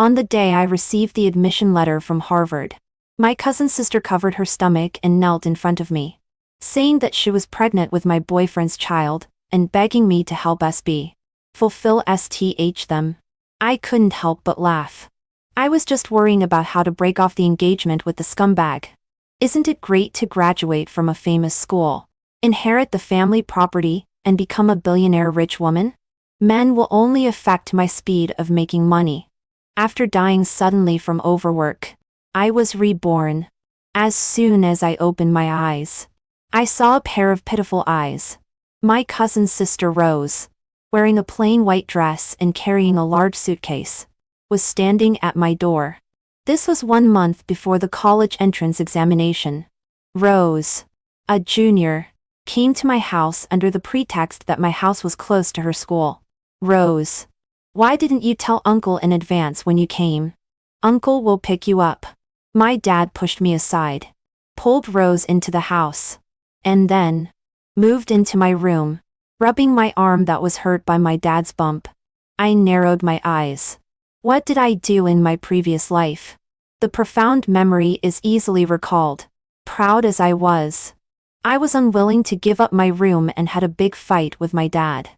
On the day I received the admission letter from Harvard, my cousin's sister covered her stomach and knelt in front of me, saying that she was pregnant with my boyfriend's child, and begging me to help fulfill them. I couldn't help but laugh. I was just worrying about how to break off the engagement with the scumbag. Isn't it great to graduate from a famous school, inherit the family property, and become a billionaire rich woman? Men will only affect my speed of making money. After dying suddenly from overwork, I was reborn. As soon as I opened my eyes, I saw a pair of pitiful eyes. My cousin's sister Rose, wearing a plain white dress and carrying a large suitcase, was standing at my door. This was 1 month before the college entrance examination. Rose, a junior, came to my house under the pretext that my house was close to her school. Rose, why didn't you tell Uncle in advance when you came? Uncle will pick you up. My dad pushed me aside, pulled Rose into the house, and then moved into my room, rubbing my arm that was hurt by my dad's bump. I narrowed my eyes. What did I do in my previous life? The profound memory is easily recalled. Proud as I was unwilling to give up my room and had a big fight with my dad,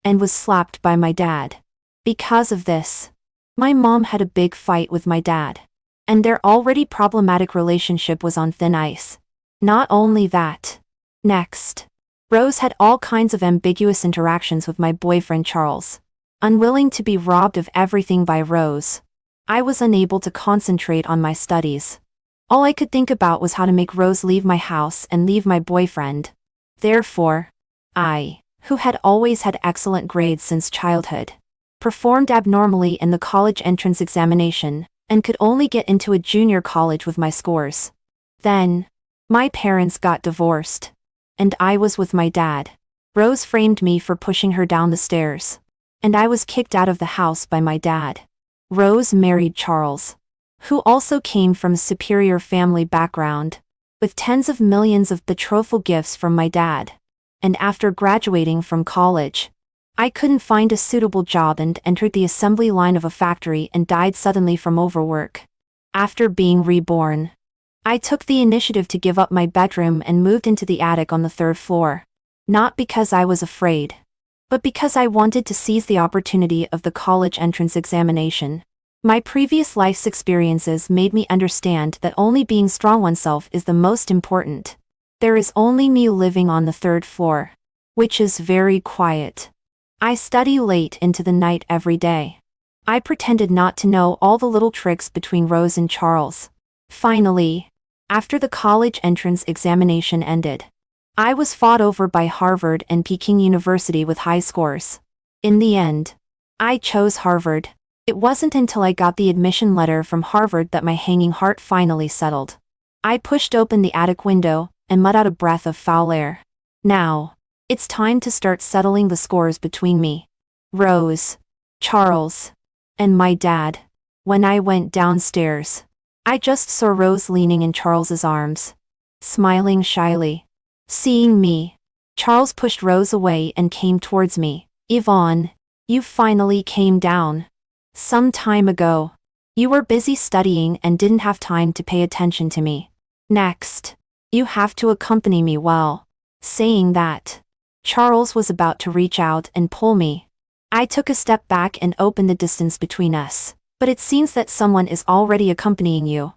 and was slapped by my dad. Because of this, my mom had a big fight with my dad, and their already problematic relationship was on thin ice. Not only that. Next, Rose had all kinds of ambiguous interactions with my boyfriend Charles. Unwilling to be robbed of everything by Rose, I was unable to concentrate on my studies. All I could think about was how to make Rose leave my house and leave my boyfriend. Therefore, I, who had always had excellent grades since childhood, performed abnormally in the college entrance examination, and could only get into a junior college with my scores. Then, my parents got divorced, and I was with my dad. Rose framed me for pushing her down the stairs, and I was kicked out of the house by my dad. Rose married Charles, who also came from a superior family background, with tens of millions of betrothal gifts from my dad. And after graduating from college, I couldn't find a suitable job and entered the assembly line of a factory and died suddenly from overwork. After being reborn, I took the initiative to give up my bedroom and moved into the attic on the 3rd floor. Not because I was afraid, but because I wanted to seize the opportunity of the college entrance examination. My previous life's experiences made me understand that only being strong oneself is the most important. There is only me living on the 3rd floor, which is very quiet. I study late into the night every day. I pretended not to know all the little tricks between Rose and Charles. Finally, after the college entrance examination ended, I was fought over by Harvard and Peking University with high scores. In the end, I chose Harvard. It wasn't until I got the admission letter from Harvard that my hanging heart finally settled. I pushed open the attic window and let out a breath of foul air. Now, it's time to start settling the scores between me, Rose, Charles, and my dad. When I went downstairs, I just saw Rose leaning in Charles's arms, smiling shyly. Seeing me, Charles pushed Rose away and came towards me. Yvonne, you finally came down. Some time ago. You were busy studying and didn't have time to pay attention to me. Next, you have to accompany me well. Saying that, Charles was about to reach out and pull me. I took a step back and opened the distance between us. But it seems that someone is already accompanying you.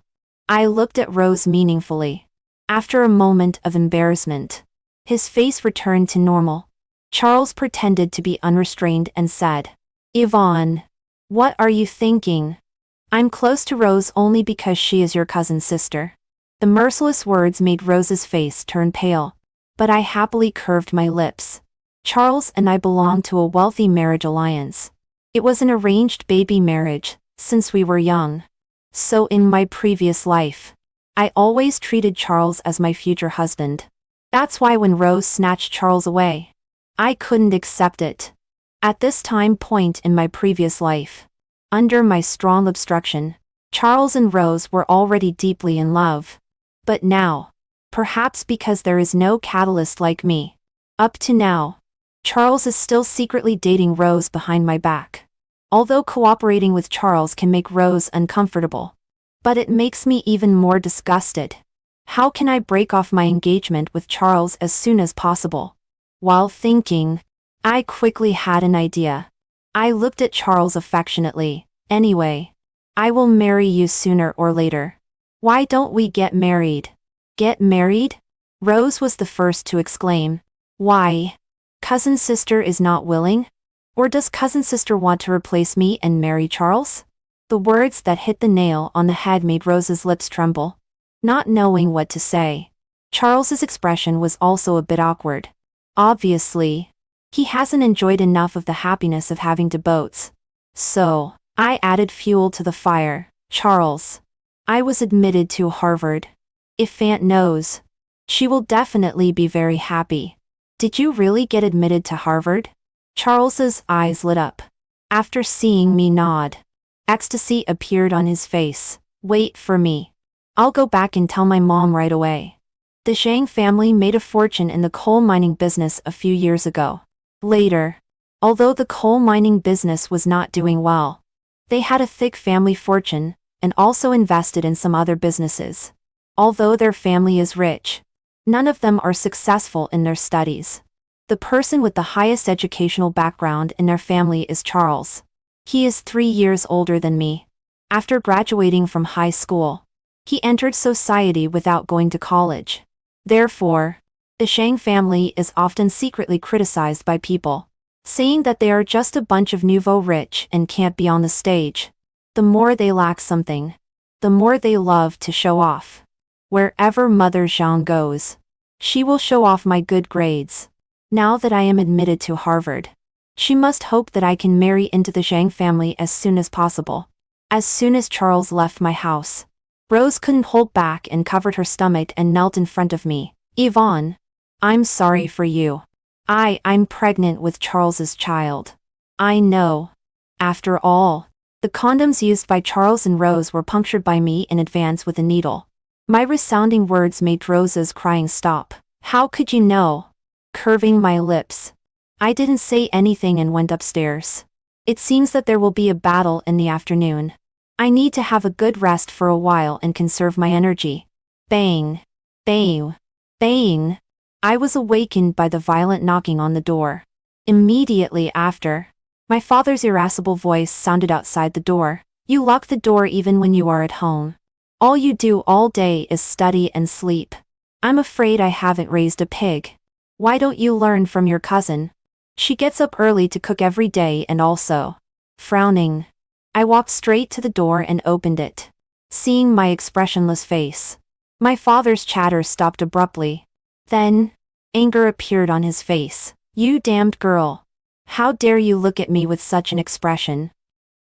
I looked at Rose meaningfully. After a moment of embarrassment, his face returned to normal. Charles pretended to be unrestrained and said, Yvonne, what are you thinking? I'm close to Rose only because she is your cousin's sister. The merciless words made Rose's face turn pale, but I happily curved my lips. Charles and I belong to a wealthy marriage alliance. It was an arranged baby marriage, since we were young. So in my previous life, I always treated Charles as my future husband. That's why when Rose snatched Charles away, I couldn't accept it. At this point in my previous life, under my strong obstruction, Charles and Rose were already deeply in love. But now, perhaps because there is no catalyst like me, up to now, Charles is still secretly dating Rose behind my back. Although cooperating with Charles can make Rose uncomfortable. But it makes me even more disgusted. How can I break off my engagement with Charles as soon as possible? While thinking, I quickly had an idea. I looked at Charles affectionately. Anyway, I will marry you sooner or later. Why don't we get married? Get married? Rose was the first to exclaim. Why? Cousin sister is not willing? Or does cousin sister want to replace me and marry Charles? The words that hit the nail on the head made Rose's lips tremble. Not knowing what to say. Charles's expression was also a bit awkward. Obviously, he hasn't enjoyed enough of the happiness of having two boats. So, I added fuel to the fire. Charles, I was admitted to Harvard. If Aunt knows, she will definitely be very happy. Did you really get admitted to Harvard? Charles's eyes lit up. After seeing me nod, ecstasy appeared on his face. Wait for me. I'll go back and tell my mom right away. The Zhang family made a fortune in the coal mining business a few years ago. Later, although the coal mining business was not doing well, they had a thick family fortune and also invested in some other businesses. Although their family is rich, none of them are successful in their studies. The person with the highest educational background in their family is Charles. He is 3 years older than me. After graduating from high school, he entered society without going to college. Therefore, the Zhang family is often secretly criticized by people, saying that they are just a bunch of nouveau rich and can't be on the stage. The more they lack something, the more they love to show off. Wherever Mother Zhang goes, she will show off my good grades. Now that I am admitted to Harvard, she must hope that I can marry into the Zhang family as soon as possible. As soon as Charles left my house, Rose couldn't hold back and covered her stomach and knelt in front of me. Yvonne, I'm sorry for you. I'm pregnant with Charles's child. I know. After all, the condoms used by Charles and Rose were punctured by me in advance with a needle. My resounding words made Rose's crying stop. How could you know? Curving my lips, I didn't say anything and went upstairs. It seems that there will be a battle in the afternoon. I need to have a good rest for a while and conserve my energy. Bang! Bang! Bang! I was awakened by the violent knocking on the door. Immediately after, my father's irascible voice sounded outside the door. You lock the door even when you are at home. All you do all day is study and sleep. I'm afraid I haven't raised a pig. Why don't you learn from your cousin? She gets up early to cook every day and also. Frowning, I walked straight to the door and opened it. Seeing my expressionless face, my father's chatter stopped abruptly. Then, anger appeared on his face. You damned girl. How dare you look at me with such an expression?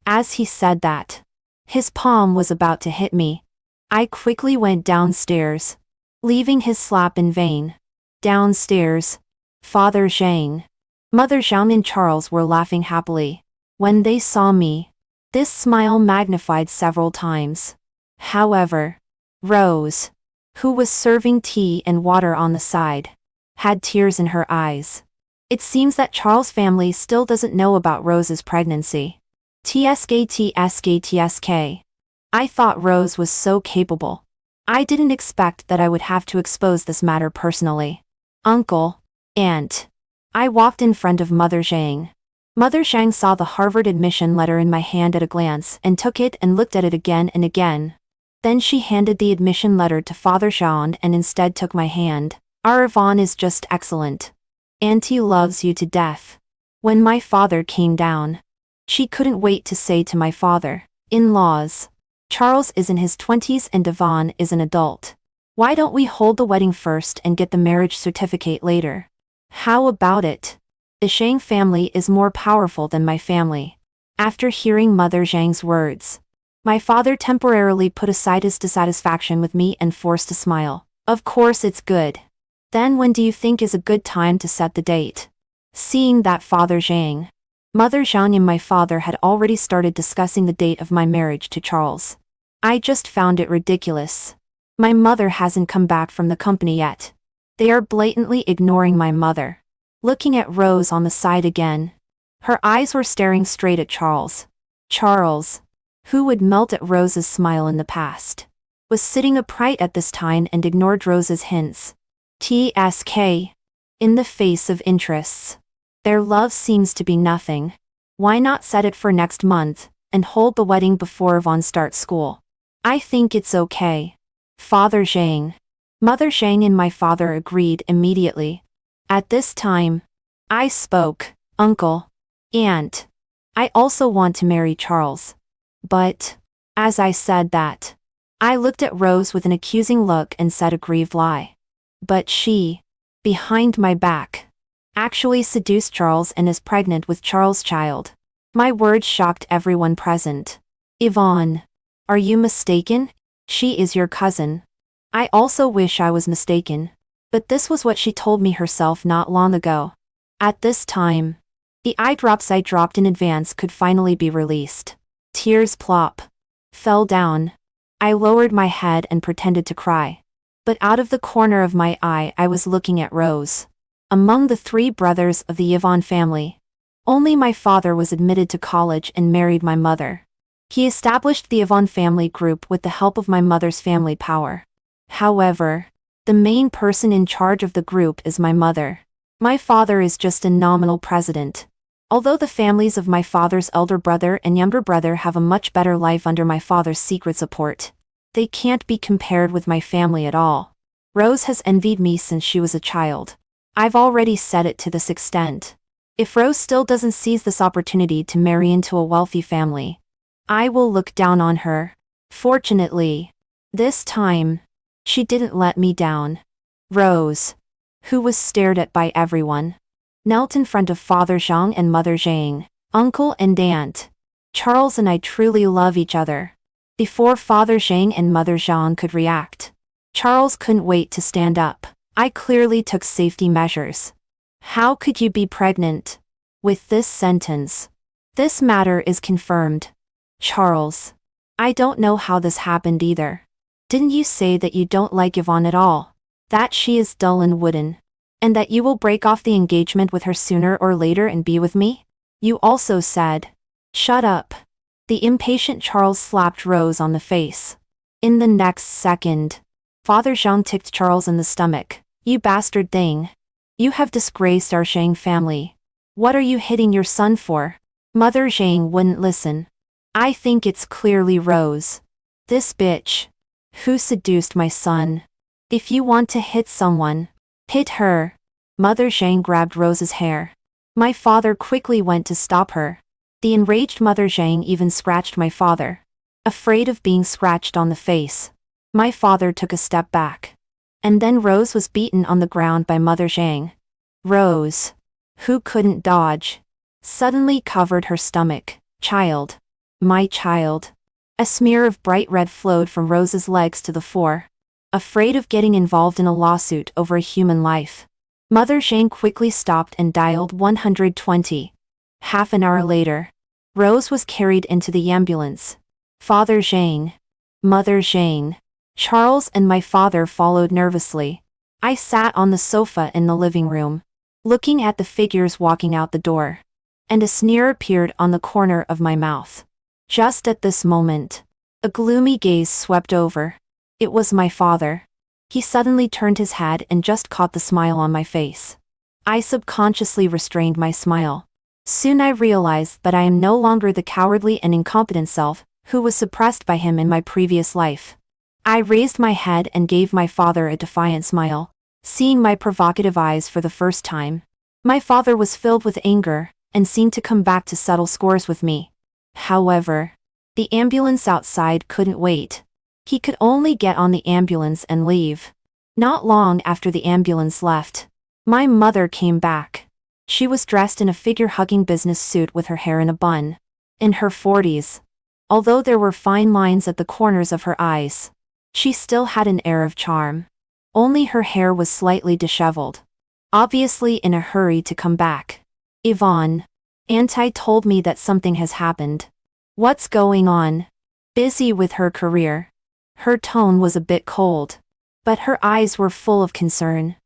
As he said that, his palm was about to hit me. I quickly went downstairs, leaving his slap in vain. Downstairs, Father Zhang, Mother Zhang and Charles were laughing happily. When they saw me, this smile magnified several times. However, Rose, who was serving tea and water on the side, had tears in her eyes. It seems that Charles' family still doesn't know about Rose's pregnancy. TSK. I thought Rose was so capable. I didn't expect that I would have to expose this matter personally. Uncle, Aunt. I walked in front of Mother Zhang. Mother Zhang saw the Harvard admission letter in my hand at a glance and took it and looked at it again and again. Then she handed the admission letter to Father Zhang and instead took my hand. Our Yvonne is just excellent. Auntie loves you to death. When my father came down, she couldn't wait to say to my father-in-laws, Charles is in his 20s and Yvonne is an adult. Why don't we hold the wedding first and get the marriage certificate later? How about it? The Zhang family is more powerful than my family. After hearing Mother Zhang's words, my father temporarily put aside his dissatisfaction with me and forced a smile. Of course it's good. Then when do you think is a good time to set the date? Seeing that Father Zhang, Mother Zhang and my father had already started discussing the date of my marriage to Charles, I just found it ridiculous. My mother hasn't come back from the company yet. They are blatantly ignoring my mother. Looking at Rose on the side again. Her eyes were staring straight at Charles. Charles, who would melt at Rose's smile in the past, was sitting upright at this time and ignored Rose's hints. TSK. In the face of interests. Their love seems to be nothing. Why not set it for next month, and hold the wedding before Yvonne starts school? I think it's okay. Father Zhang. Mother Zhang and my father agreed immediately. At this time, I spoke, Uncle. Aunt. I also want to marry Charles. But, as I said that, I looked at Rose with an accusing look and said a grieved lie. But she, behind my back, actually seduced Charles and is pregnant with Charles' child. My words shocked everyone present. Yvonne, are you mistaken? She is your cousin. I also wish I was mistaken. But this was what she told me herself not long ago. At this time, the eye drops I dropped in advance could finally be released. Tears plop. Fell down. I lowered my head and pretended to cry. But out of the corner of my eye I was looking at Rose. Among the 3 brothers of the Yvonne family, only my father was admitted to college and married my mother. He established the Yvonne family group with the help of my mother's family power. However, the main person in charge of the group is my mother. My father is just a nominal president. Although the families of my father's elder brother and younger brother have a much better life under my father's secret support, they can't be compared with my family at all. Rose has envied me since she was a child. I've already said it to this extent. If Rose still doesn't seize this opportunity to marry into a wealthy family, I will look down on her. Fortunately, this time, she didn't let me down. Rose, who was stared at by everyone, knelt in front of Father Zhang and Mother Zhang, uncle and aunt. Charles and I truly love each other. Before Father Zhang and Mother Zhang could react, Charles couldn't wait to stand up. I clearly took safety measures. How could you be pregnant? With this sentence, this matter is confirmed. Charles, I don't know how this happened either. Didn't you say that you don't like Yvonne at all? That she is dull and wooden? And that you will break off the engagement with her sooner or later and be with me? You also said. Shut up. The impatient Charles slapped Rose on the face. In the next second, Father Zhang ticked Charles in the stomach. You bastard thing. You have disgraced our Zhang family. What are you hitting your son for? Mother Zhang wouldn't listen. I think it's clearly Rose. This bitch. Who seduced my son? If you want to hit someone, hit her. Mother Zhang grabbed Rose's hair. My father quickly went to stop her. The enraged Mother Zhang even scratched my father. Afraid of being scratched on the face, my father took a step back. And then Rose was beaten on the ground by Mother Zhang. Rose, who couldn't dodge, suddenly covered her stomach. Child. My child. A smear of bright red flowed from Rose's legs to the floor. Afraid of getting involved in a lawsuit over a human life, Mother Zhang quickly stopped and dialed 120. Half an hour later, Rose was carried into the ambulance. Father Zhang, Mother Zhang, Charles and my father followed nervously. I sat on the sofa in the living room, looking at the figures walking out the door. And a sneer appeared on the corner of my mouth. Just at this moment, a gloomy gaze swept over. It was my father. He suddenly turned his head and just caught the smile on my face. I subconsciously restrained my smile. Soon I realized that I am no longer the cowardly and incompetent self who was suppressed by him in my previous life. I raised my head and gave my father a defiant smile, seeing my provocative eyes for the first time. My father was filled with anger and seemed to come back to settle scores with me. However, the ambulance outside couldn't wait. He could only get on the ambulance and leave. Not long after the ambulance left, my mother came back. She was dressed in a figure-hugging business suit with her hair in a bun. In her 40s. Although there were fine lines at the corners of her eyes, she still had an air of charm. Only her hair was slightly disheveled. Obviously in a hurry to come back. Yvonne. Auntie told me that something has happened. What's going on? Busy with her career. Her tone was a bit cold, but her eyes were full of concern.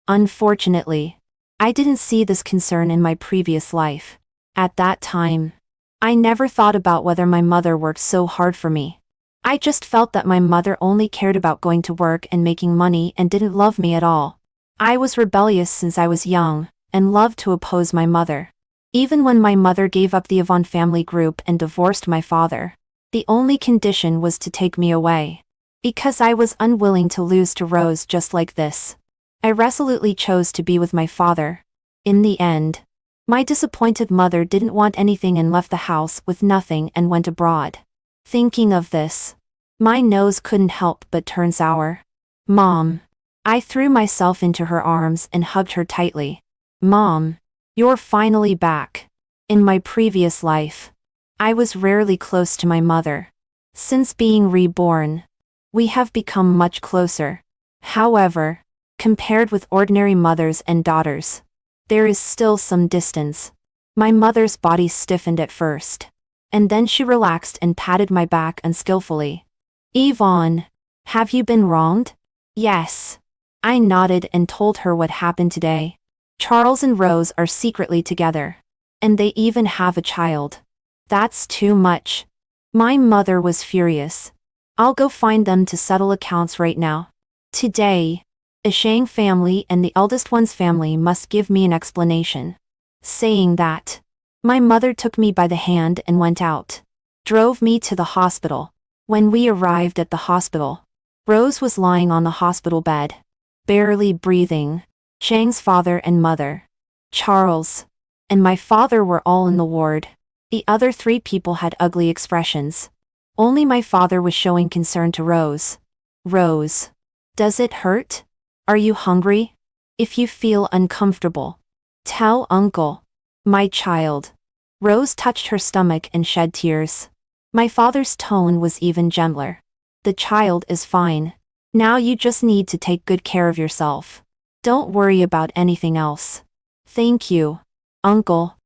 Unfortunately, I didn't see this concern in my previous life. At that time, I never thought about whether my mother worked so hard for me. I just felt that my mother only cared about going to work and making money and didn't love me at all. I was rebellious since I was young, and loved to oppose my mother. Even when my mother gave up the Yvonne family group and divorced my father, the only condition was to take me away. Because I was unwilling to lose to Rose just like this. I resolutely chose to be with my father. In the end, my disappointed mother didn't want anything and left the house with nothing and went abroad. Thinking of this, my nose couldn't help but turn sour. Mom. I threw myself into her arms and hugged her tightly. Mom, you're finally back. In my previous life, I was rarely close to my mother. Since being reborn, we have become much closer. However, compared with ordinary mothers and daughters, there is still some distance. My mother's body stiffened at first, and then she relaxed and patted my back unskillfully. Yvonne, have you been wronged? Yes. I nodded and told her what happened today. Charles and Rose are secretly together. And they even have a child. That's too much. My mother was furious. I'll go find them to settle accounts right now. Today, the Shang family and the eldest one's family must give me an explanation. Saying that, my mother took me by the hand and went out. Drove me to the hospital. When we arrived at the hospital, Rose was lying on the hospital bed, barely breathing. Shang's father and mother, Charles, and my father were all in the ward. The other 3 people had ugly expressions. Only my father was showing concern to Rose. Rose, does it hurt? Are you hungry? If you feel uncomfortable, tell Uncle. My child. Rose touched her stomach and shed tears. My father's tone was even gentler. The child is fine. Now you just need to take good care of yourself. Don't worry about anything else. Thank you, Uncle.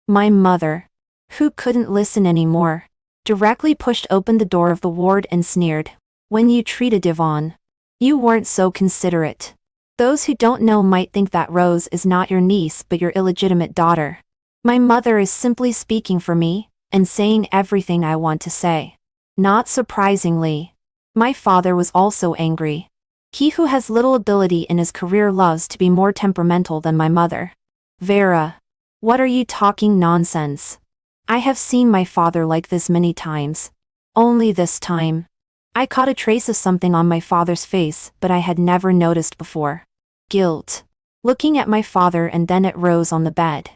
My mother, who couldn't listen anymore, directly pushed open the door of the ward and sneered. When you treated Yvonne, you weren't so considerate. Those who don't know might think that Rose is not your niece but your illegitimate daughter. My mother is simply speaking for me, and saying everything I want to say. Not surprisingly, my father was also angry. He who has little ability in his career loves to be more temperamental than my mother. Vera, what are you talking nonsense? I have seen my father like this many times. Only this time, I caught a trace of something on my father's face but I had never noticed before. Guilt. Looking at my father and then at Rose on the bed.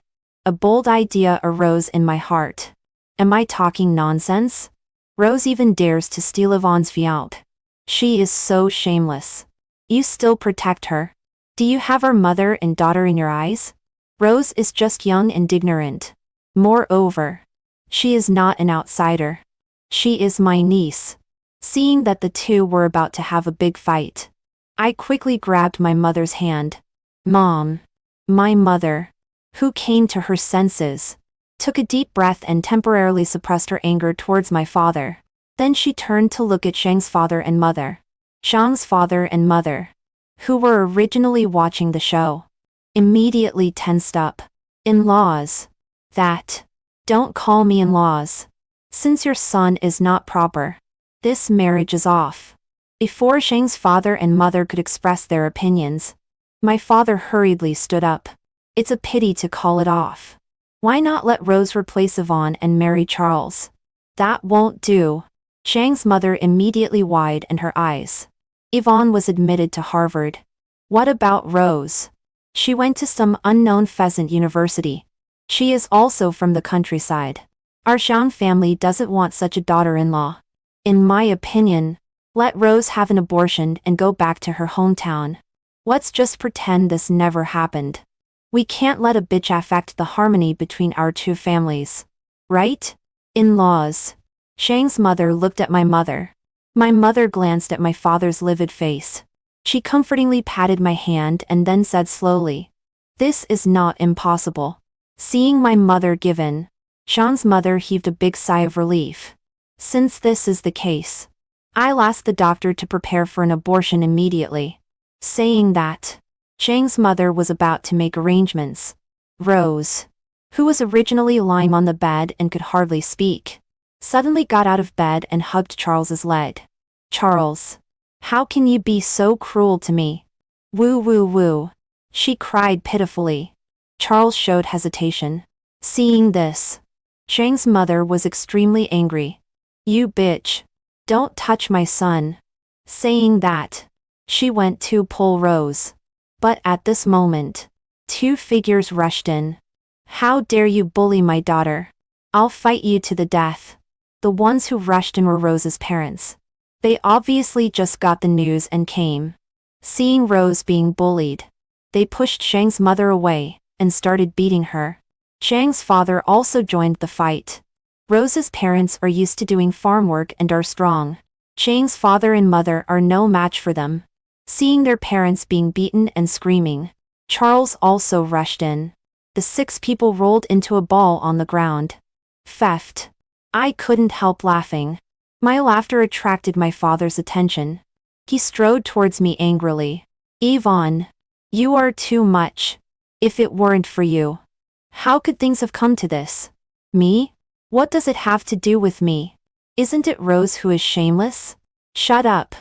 A bold idea arose in my heart. Am I talking nonsense? Rose even dares to steal Yvonne's fiancé. She is so shameless. You still protect her? Do you have our mother and daughter in your eyes? Rose is just young and ignorant. Moreover, she is not an outsider. She is my niece. Seeing that the two were about to have a big fight, I quickly grabbed my mother's hand. Mom. My mother, who came to her senses, took a deep breath and temporarily suppressed her anger towards my father. Then she turned to look at Shang's father and mother. Shang's father and mother, who were originally watching the show, immediately tensed up. In-laws. That. Don't call me in-laws. Since your son is not proper, this marriage is off. Before Shang's father and mother could express their opinions, my father hurriedly stood up. It's a pity to call it off. Why not let Rose replace Yvonne and marry Charles? That won't do. Shang's mother immediately widened her eyes. Yvonne was admitted to Harvard. What about Rose? She went to some unknown pheasant university. She is also from the countryside. Our Shang family doesn't want such a daughter-in-law. In my opinion, let Rose have an abortion and go back to her hometown. Let's just pretend this never happened. We can't let a bitch affect the harmony between our two families. Right? In-laws. Shang's mother looked at my mother. My mother glanced at my father's livid face. She comfortingly patted my hand and then said slowly, "This is not impossible." Seeing my mother give in, Shang's mother heaved a big sigh of relief. Since this is the case, I'll ask the doctor to prepare for an abortion immediately. Saying that, Shang's mother was about to make arrangements. Rose. who was originally lying on the bed and could hardly speak, suddenly got out of bed and hugged Charles's leg. "Charles, how can you be so cruel to me? Woo woo woo," she cried pitifully. Charles showed hesitation. Seeing this, Chang's mother was extremely angry. "You bitch. Don't touch my son." Saying that, she went to pull Rose. But at this moment, two figures rushed in. "How dare you bully my daughter? I'll fight you to the death." The ones who rushed in were Rose's parents. They obviously just got the news and came. Seeing Rose being bullied, they pushed Chang's mother away and started beating her. Chang's father also joined the fight. Rose's parents are used to doing farm work and are strong. Chang's father and mother are no match for them. Seeing their parents being beaten and screaming, Charles also rushed in. The 6 people rolled into a ball on the ground. Theft. I couldn't help laughing. My laughter attracted my father's attention. He strode towards me angrily. "Yvonne, you are too much. If it weren't for you, how could things have come to this?" "Me? What does it have to do with me? Isn't it Rose who is shameless?" "Shut up.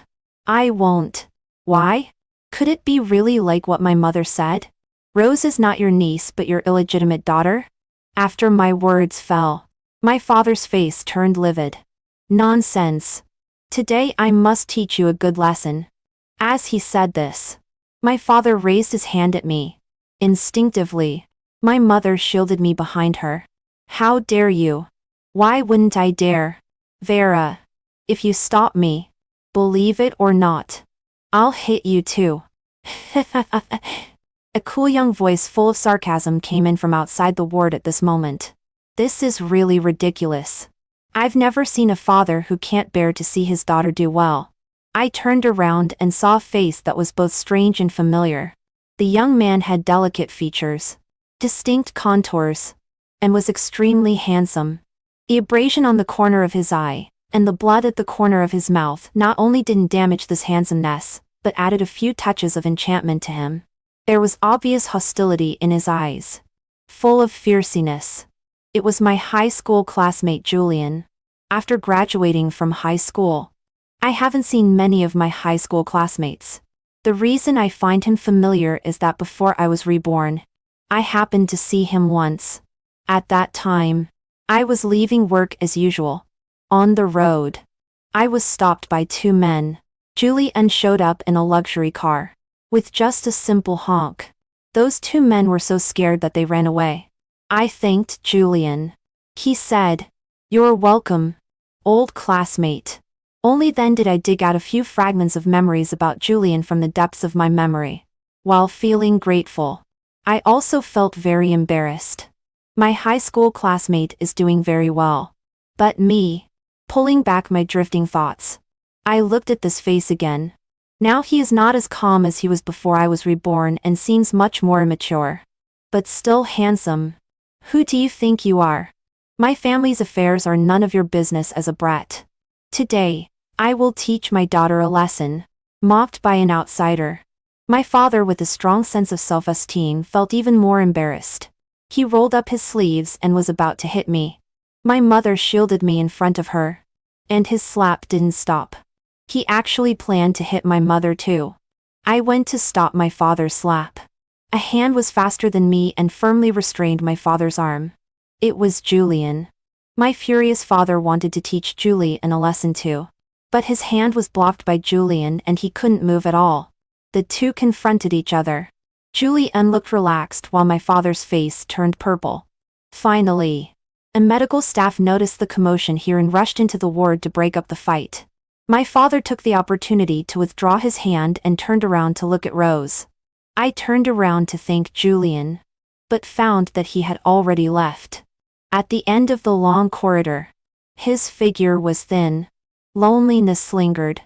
I won't." "Why? Could it be really like what my mother said? Rose is not your niece but your illegitimate daughter?" After my words fell, my father's face turned livid. "Nonsense. Today I must teach you a good lesson." As he said this, my father raised his hand at me. Instinctively, my mother shielded me behind her. "How dare you?" "Why wouldn't I dare? Vera, if you stop me, believe it or not, I'll hit you too." A cool young voice full of sarcasm came in from outside the ward at this moment. "This is really ridiculous. I've never seen a father who can't bear to see his daughter do well." I turned around and saw a face that was both strange and familiar. The young man had delicate features, distinct contours, and was extremely handsome. The abrasion on the corner of his eye, and the blood at the corner of his mouth not only didn't damage this handsomeness, but added a few touches of enchantment to him. There was obvious hostility in his eyes, full of fierceness. It was my high school classmate Julian. After graduating from high school, I haven't seen many of my high school classmates. The reason I find him familiar is that before I was reborn, I happened to see him once. At that time, I was leaving work as usual. On the road, I was stopped by 2 men. Julian showed up in a luxury car, with just a simple honk. Those 2 men were so scared that they ran away. I thanked Julian. He said, "You're welcome, old classmate." Only then did I dig out a few fragments of memories about Julian from the depths of my memory. While feeling grateful, I also felt very embarrassed. My high school classmate is doing very well. But me, pulling back my drifting thoughts, I looked at this face again. Now he is not as calm as he was before I was reborn and seems much more immature. But still handsome. "Who do you think you are? My family's affairs are none of your business as a brat. Today, I will teach my daughter a lesson." Mocked by an outsider. My father, with a strong sense of self-esteem, felt even more embarrassed. He rolled up his sleeves and was about to hit me. My mother shielded me in front of her. And his slap didn't stop. He actually planned to hit my mother too. I went to stop my father's slap. A hand was faster than me and firmly restrained my father's arm. It was Julian. My furious father wanted to teach Julian a lesson too. But his hand was blocked by Julian and he couldn't move at all. The 2 confronted each other. Julian looked relaxed while my father's face turned purple. Finally, a medical staff noticed the commotion here and rushed into the ward to break up the fight. My father took the opportunity to withdraw his hand and turned around to look at Rose. I turned around to thank Julian, but found that he had already left. At the end of the long corridor, his figure was thin. Loneliness lingered.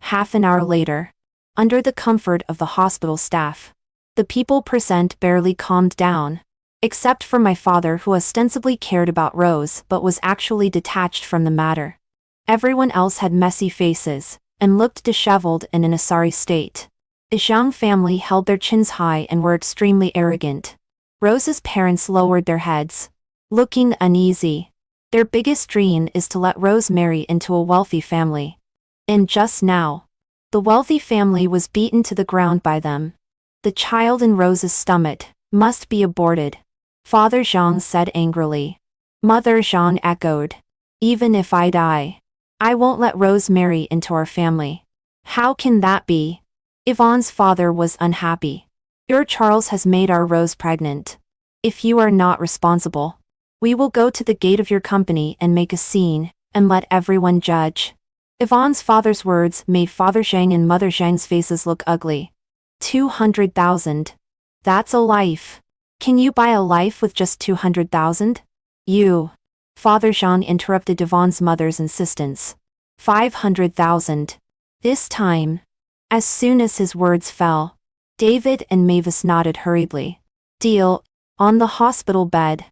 Half an hour later, under the comfort of the hospital staff, the people present barely calmed down, except for my father, who ostensibly cared about Rose but was actually detached from the matter. Everyone else had messy faces, and looked disheveled and in a sorry state. The Zhang family held their chins high and were extremely arrogant. Rose's parents lowered their heads, looking uneasy. Their biggest dream is to let Rose marry into a wealthy family. And just now, the wealthy family was beaten to the ground by them. The child in Rose's stomach must be aborted, Father Jean said angrily. Mother Jean echoed. Even if I die, I won't let Rose marry into our family. How can that be? Yvonne's father was unhappy. Your Charles has made our Rose pregnant. If you are not responsible, we will go to the gate of your company and make a scene, and let everyone judge. Yvonne's father's words made Father Zhang and Mother Zhang's faces look ugly. 200,000. That's a life. Can you buy a life with just 200,000? You. Father Jean interrupted Yvonne's mother's insistence. 500,000. This time. As soon as his words fell, David and Mavis nodded hurriedly. Deal. On the hospital bed,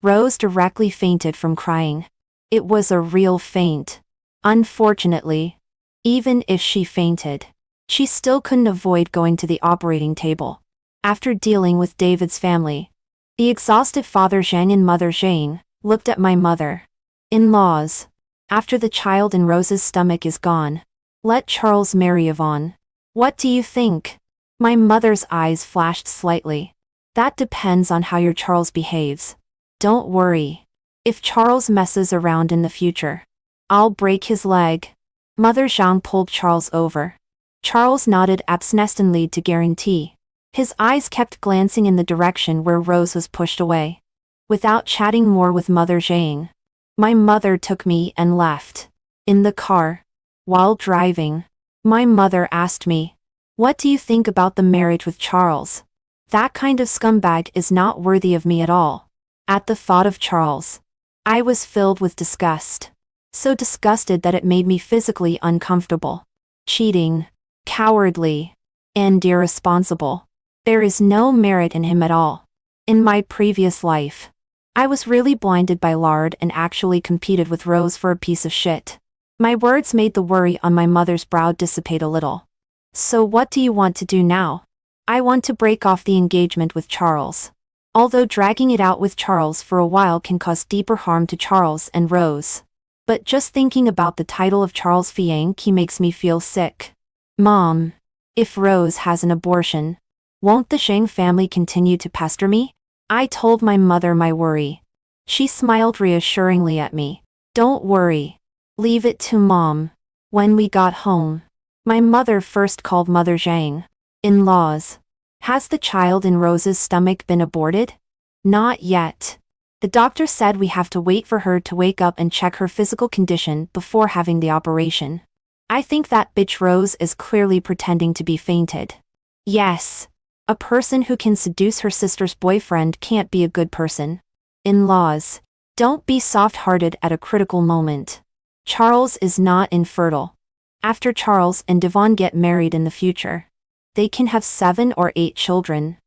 Rose directly fainted from crying. It was a real faint. Unfortunately, even if she fainted, she still couldn't avoid going to the operating table. After dealing with David's family, the exhausted Father Zhang and Mother Zhang looked at my mother-in-laws. After the child in Rose's stomach is gone, let Charles marry Yvonne. What do you think? My mother's eyes flashed slightly. That depends on how your Charles behaves. Don't worry. If Charles messes around in the future, I'll break his leg. Mother Zhang pulled Charles over. Charles nodded absently to guarantee. His eyes kept glancing in the direction where Rose was pushed away. Without chatting more with Mother Zhang, my mother took me and left. In the car, while driving, my mother asked me, "What do you think about the marriage with Charles? That kind of scumbag is not worthy of me at all." At the thought of Charles, I was filled with disgust. So disgusted that it made me physically uncomfortable. Cheating, cowardly, and irresponsible. There is no merit in him at all. In my previous life, I was really blinded by lard and actually competed with Rose for a piece of shit. My words made the worry on my mother's brow dissipate a little. So what do you want to do now? I want to break off the engagement with Charles. Although dragging it out with Charles for a while can cause deeper harm to Charles and Rose. But just thinking about the title of Charles Fiancé makes me feel sick. Mom, if Rose has an abortion, won't the Zhang family continue to pester me? I told my mother my worry. She smiled reassuringly at me. Don't worry. Leave it to Mom. When we got home, my mother first called Mother Zhang. In-laws. Has the child in Rose's stomach been aborted? Not yet. The doctor said we have to wait for her to wake up and check her physical condition before having the operation. I think that bitch Rose is clearly pretending to be fainted. Yes. A person who can seduce her sister's boyfriend can't be a good person. In-laws. Don't be soft-hearted at a critical moment. Charles is not infertile. After Charles and Yvonne get married in the future, they can have 7 or 8 children.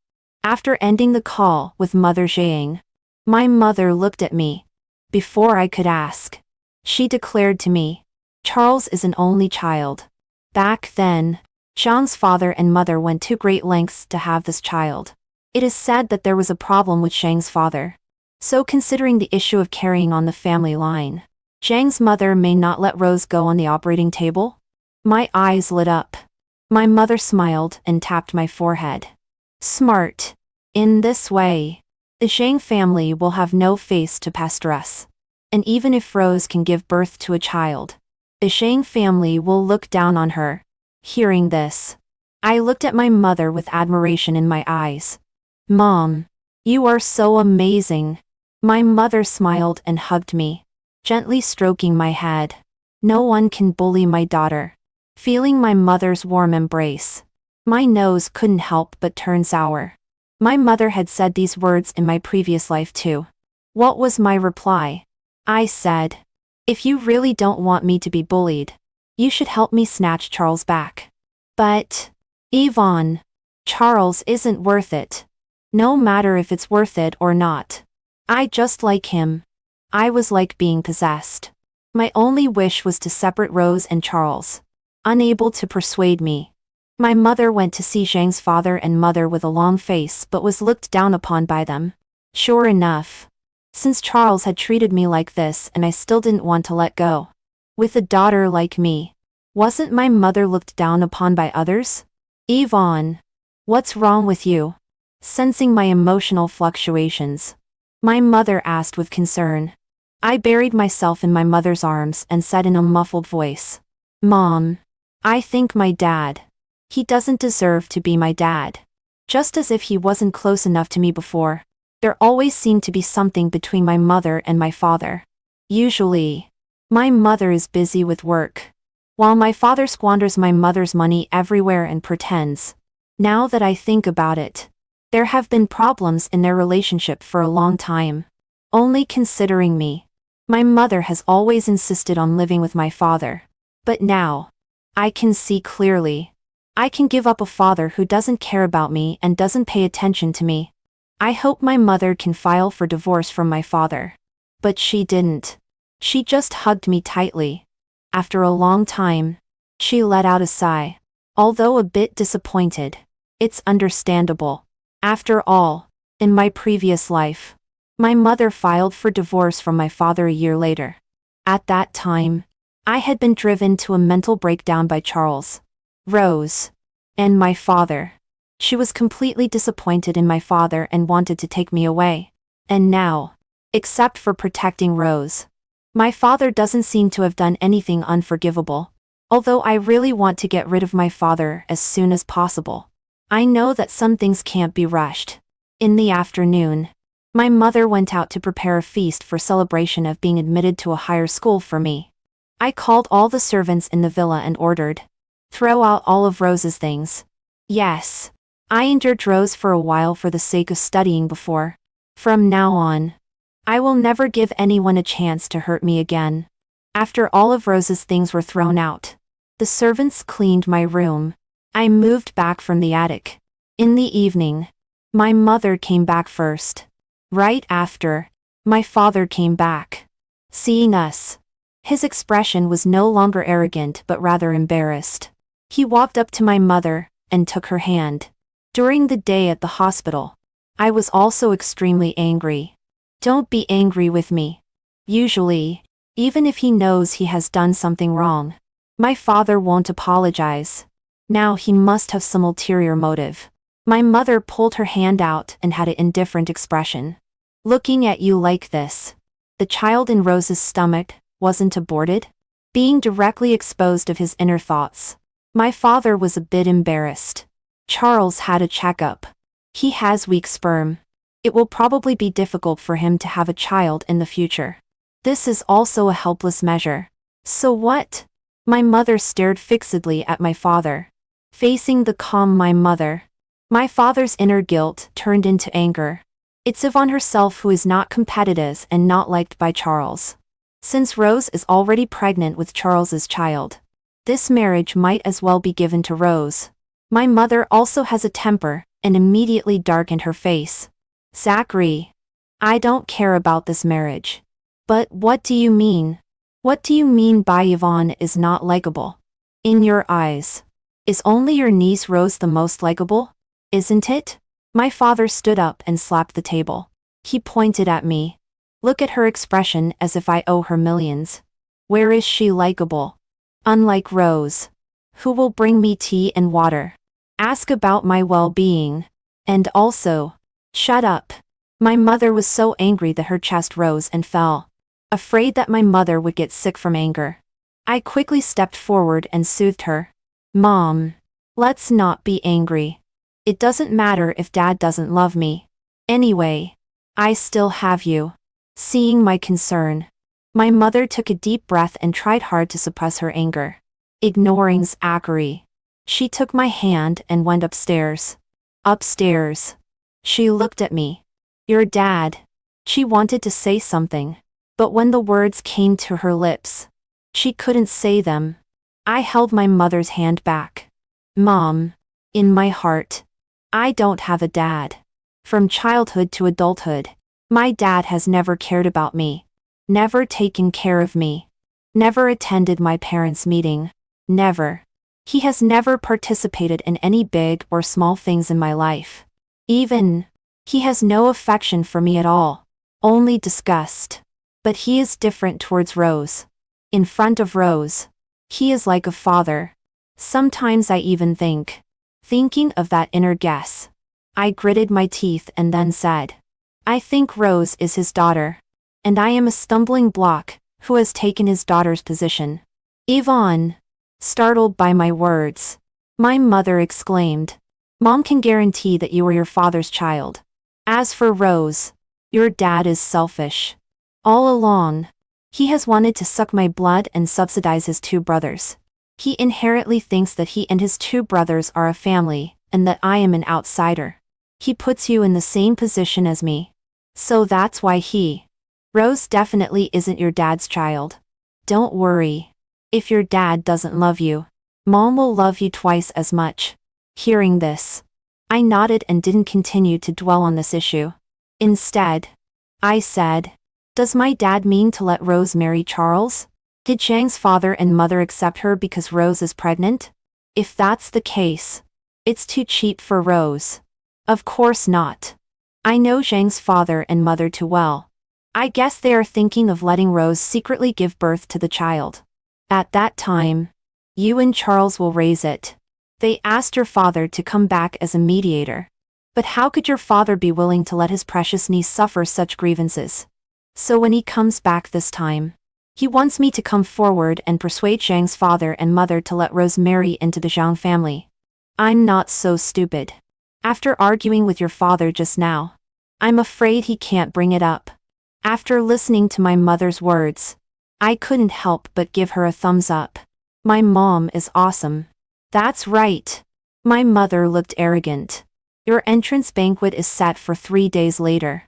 After ending the call with Mother Zhang, my mother looked at me. Before I could ask, she declared to me, Charles is an only child. Back then, Zhang's father and mother went to great lengths to have this child. It is said that there was a problem with Zhang's father. So considering the issue of carrying on the family line, Zhang's mother may not let Rose go on the operating table? My eyes lit up. My mother smiled and tapped my forehead. Smart. In this way, the Zhang family will have no face to pester us. And even if Rose can give birth to a child, the Zhang family will look down on her. Hearing this, I looked at my mother with admiration in my eyes. Mom, you are so amazing. My mother smiled and hugged me, gently stroking my head. No one can bully my daughter. Feeling my mother's warm embrace, my nose couldn't help but turn sour. My mother had said these words in my previous life too. What was my reply? I said, if you really don't want me to be bullied, you should help me snatch Charles back. But, Yvonne, Charles isn't worth it. No matter if it's worth it or not. I just like him. I was like being possessed. My only wish was to separate Rose and Charles. Unable to persuade me, My mother went to see Zhang's father and mother with a long face but was looked down upon by them. Sure enough. Since Charles had treated me like this and I still didn't want to let go. With a daughter like me. Wasn't my mother looked down upon by others? Yvonne. What's wrong with you? Sensing my emotional fluctuations. My mother asked with concern. I buried myself in my mother's arms and said in a muffled voice. Mom. I think my dad. He doesn't deserve to be my dad. Just as if he wasn't close enough to me before. There always seemed to be something between my mother and my father. Usually. My mother is busy with work. While my father squanders my mother's money everywhere and pretends. Now that I think about it. There have been problems in their relationship for a long time. Only considering me. My mother has always insisted on living with my father. But now. I can see clearly. I can give up a father who doesn't care about me and doesn't pay attention to me. I hope my mother can file for divorce from my father. But she didn't. She just hugged me tightly. After a long time. She let out a sigh. Although a bit disappointed. It's understandable. After all, in my previous life, my mother filed for divorce from my father a year later. At that time, I had been driven to a mental breakdown by Charles, Rose, and my father. She was completely disappointed in my father and wanted to take me away. And now, except for protecting Rose, my father doesn't seem to have done anything unforgivable. Although I really want to get rid of my father as soon as possible. I know that some things can't be rushed. In the afternoon, my mother went out to prepare a feast for celebration of being admitted to a higher school for me. I called all the servants in the villa and ordered, throw out all of Rose's things. Yes. I endured Rose for a while for the sake of studying before. From now on, I will never give anyone a chance to hurt me again. After all of Rose's things were thrown out, the servants cleaned my room. I moved back from the attic. In the evening, my mother came back first. Right after, my father came back. Seeing us, his expression was no longer arrogant but rather embarrassed. He walked up to my mother and took her hand. During the day at the hospital, I was also extremely angry. Don't be angry with me. Usually, even if he knows he has done something wrong, my father won't apologize. Now he must have some ulterior motive. My mother pulled her hand out and had an indifferent expression. Looking at you like this. The child in Rose's stomach wasn't aborted? Being directly exposed of his inner thoughts. My father was a bit embarrassed. Charles had a checkup. He has weak sperm. It will probably be difficult for him to have a child in the future. This is also a helpless measure. So what? My mother stared fixedly at my father. Facing the calm my father's inner guilt turned into anger. It's Yvonne herself who is not competitive and not liked by Charles. Since Rose is already pregnant with Charles's child, this marriage might as well be given to Rose. My mother also has a temper, and immediately darkened her face. Zachary. I don't care about this marriage. But what do you mean? What do you mean by Yvonne is not likable? In your eyes. Is only your niece Rose the most likable? Isn't it? My father stood up and slapped the table. He pointed at me. Look at her expression as if I owe her millions. Where is she likable? Unlike Rose. Who will bring me tea and water? Ask about my well-being. And also, shut up. My mother was so angry that her chest rose and fell. Afraid that my mother would get sick from anger. I quickly stepped forward and soothed her. Mom. Let's not be angry. It doesn't matter if Dad doesn't love me. Anyway, I still have you. Seeing my concern, my mother took a deep breath and tried hard to suppress her anger. Ignoring Zachary, she took my hand and went upstairs. Upstairs. She looked at me. Your dad. She wanted to say something, but when the words came to her lips, she couldn't say them. I held my mother's hand back. Mom. In my heart, I don't have a dad. From childhood to adulthood, my dad has never cared about me. Never taken care of me. Never attended my parents' meeting. Never. He has never participated in any big or small things in my life. Even, he has no affection for me at all. Only disgust. But he is different towards Rose. In front of Rose, he is like a father. Sometimes I even thinking of that inner guess. I gritted my teeth and then said, I think Rose is his daughter. And I am a stumbling block, who has taken his daughter's position. Yvonne. Startled by my words, my mother exclaimed, Mom can guarantee that you are your father's child. As for Rose, your dad is selfish. All along, he has wanted to suck my blood and subsidize his two brothers. He inherently thinks that he and his two brothers are a family, and that I am an outsider. He puts you in the same position as me. So that's why Rose definitely isn't your dad's child. Don't worry. If your dad doesn't love you, Mom will love you twice as much. Hearing this, I nodded and didn't continue to dwell on this issue. Instead, I said, does my dad mean to let Rose marry Charles? Did Zhang's father and mother accept her because Rose is pregnant? If that's the case, it's too cheap for Rose. Of course not. I know Zhang's father and mother too well. I guess they are thinking of letting Rose secretly give birth to the child. At that time, you and Charles will raise it. They asked your father to come back as a mediator. But how could your father be willing to let his precious niece suffer such grievances? So when he comes back this time, he wants me to come forward and persuade Zhang's father and mother to let Rose marry into the Zhang family. I'm not so stupid. After arguing with your father just now, I'm afraid he can't bring it up. After listening to my mother's words, I couldn't help but give her a thumbs up. My mom is awesome. That's right. My mother looked arrogant. Your entrance banquet is set for 3 days later.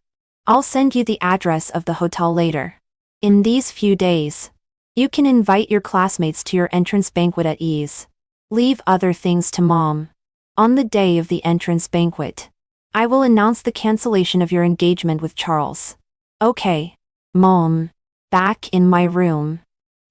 I'll send you the address of the hotel later. In these few days, you can invite your classmates to your entrance banquet at ease. Leave other things to Mom. On the day of the entrance banquet, I will announce the cancellation of your engagement with Charles. Okay, Mom. Back in my room,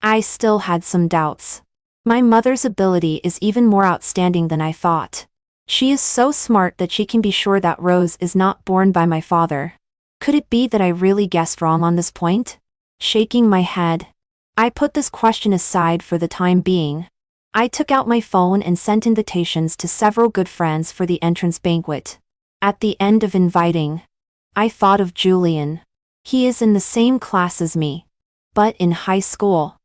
I still had some doubts. My mother's ability is even more outstanding than I thought. She is so smart that she can be sure that Rose is not born by my father. Could it be that I really guessed wrong on this point? Shaking my head, I put this question aside for the time being. I took out my phone and sent invitations to several good friends for the entrance banquet. At the end of inviting, I thought of Julian. He is in the same class as me. But in high school,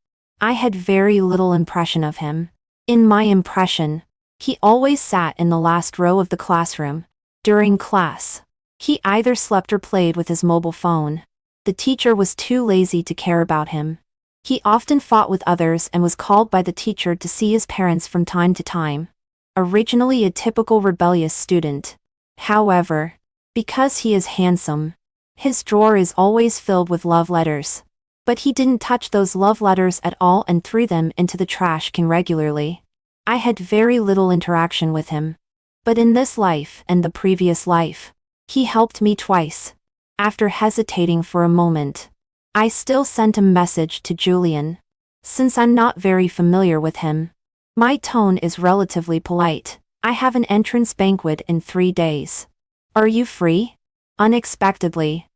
I had very little impression of him. In my impression, he always sat in the last row of the classroom. During class, he either slept or played with his mobile phone. The teacher was too lazy to care about him. He often fought with others and was called by the teacher to see his parents from time to time. Originally a typical rebellious student. However, because he is handsome, his drawer is always filled with love letters. But he didn't touch those love letters at all and threw them into the trash can regularly. I had very little interaction with him. But in this life and the previous life, he helped me twice. After hesitating for a moment, I still sent a message to Julian. Since I'm not very familiar with him, my tone is relatively polite. I have an entrance banquet in 3 days. Are you free? Unexpectedly,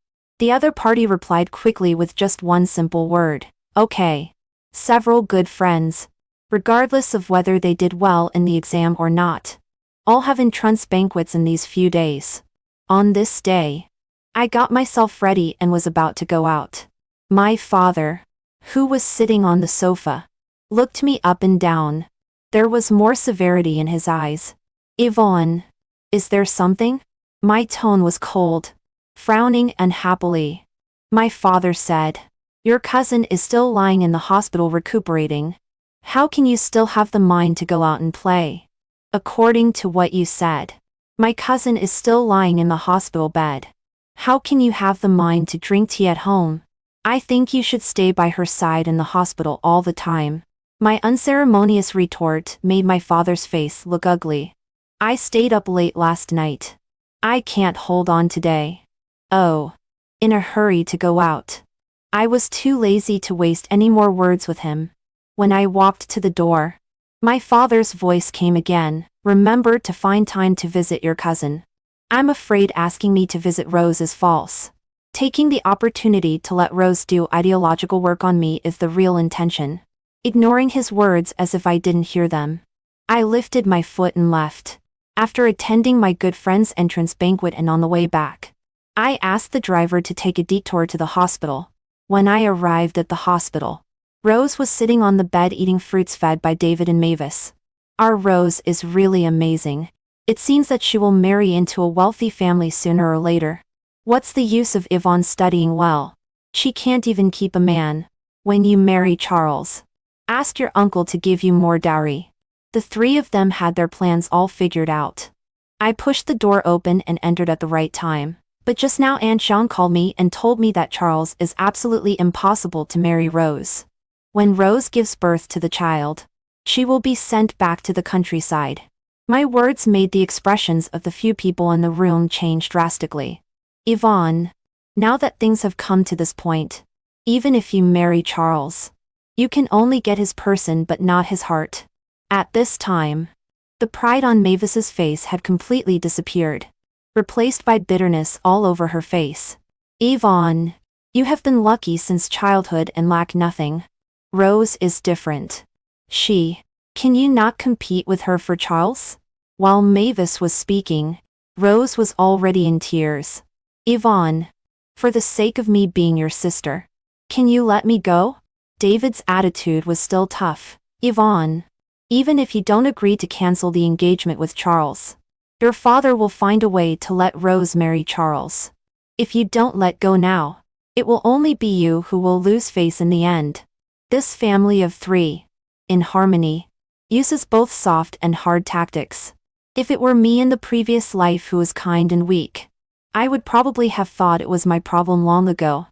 the other party replied quickly with just one simple word, okay. Several good friends, regardless of whether they did well in the exam or not, all have entrance banquets in these few days. On this day, I got myself ready and was about to go out. My father, who was sitting on the sofa, looked me up and down. There was more severity in his eyes. Yvonne, is there something? My tone was cold. Frowning unhappily, my father said, your cousin is still lying in the hospital recuperating. How can you still have the mind to go out and play? According to what you said, my cousin is still lying in the hospital bed. How can you have the mind to drink tea at home? I think you should stay by her side in the hospital all the time. My unceremonious retort made my father's face look ugly. I stayed up late last night. I can't hold on today. Oh. In a hurry to go out. I was too lazy to waste any more words with him. When I walked to the door, My father's voice came again. Remember to find time to visit your cousin. I'm afraid asking me to visit Rose is false. Taking the opportunity to let Rose do ideological work on me is the real intention. Ignoring his words as if I didn't hear them, I lifted my foot and left. After attending my good friend's entrance banquet and on the way back, I asked the driver to take a detour to the hospital. When I arrived at the hospital, Rose was sitting on the bed eating fruits fed by David and Mavis. Our Rose is really amazing. It seems that she will marry into a wealthy family sooner or later. What's the use of Yvonne studying well? She can't even keep a man. When you marry Charles, ask your uncle to give you more dowry. The three of them had their plans all figured out. I pushed the door open and entered at the right time. But just now Aunt Jean called me and told me that Charles is absolutely impossible to marry Rose. When Rose gives birth to the child, she will be sent back to the countryside. My words made the expressions of the few people in the room change drastically. Yvonne, now that things have come to this point, even if you marry Charles, you can only get his person but not his heart. At this time, the pride on Mavis's face had completely disappeared, replaced by bitterness all over her face. Yvonne, you have been lucky since childhood and lack nothing. Rose is different. Can you not compete with her for Charles? While Mavis was speaking, Rose was already in tears. Yvonne, for the sake of me being your sister, can you let me go? David's attitude was still tough. Yvonne, even if you don't agree to cancel the engagement with Charles, your father will find a way to let Rose marry Charles. If you don't let go now, it will only be you who will lose face in the end. This family of three, in harmony, uses both soft and hard tactics. If it were me in the previous life who was kind and weak, I would probably have thought it was my problem long ago.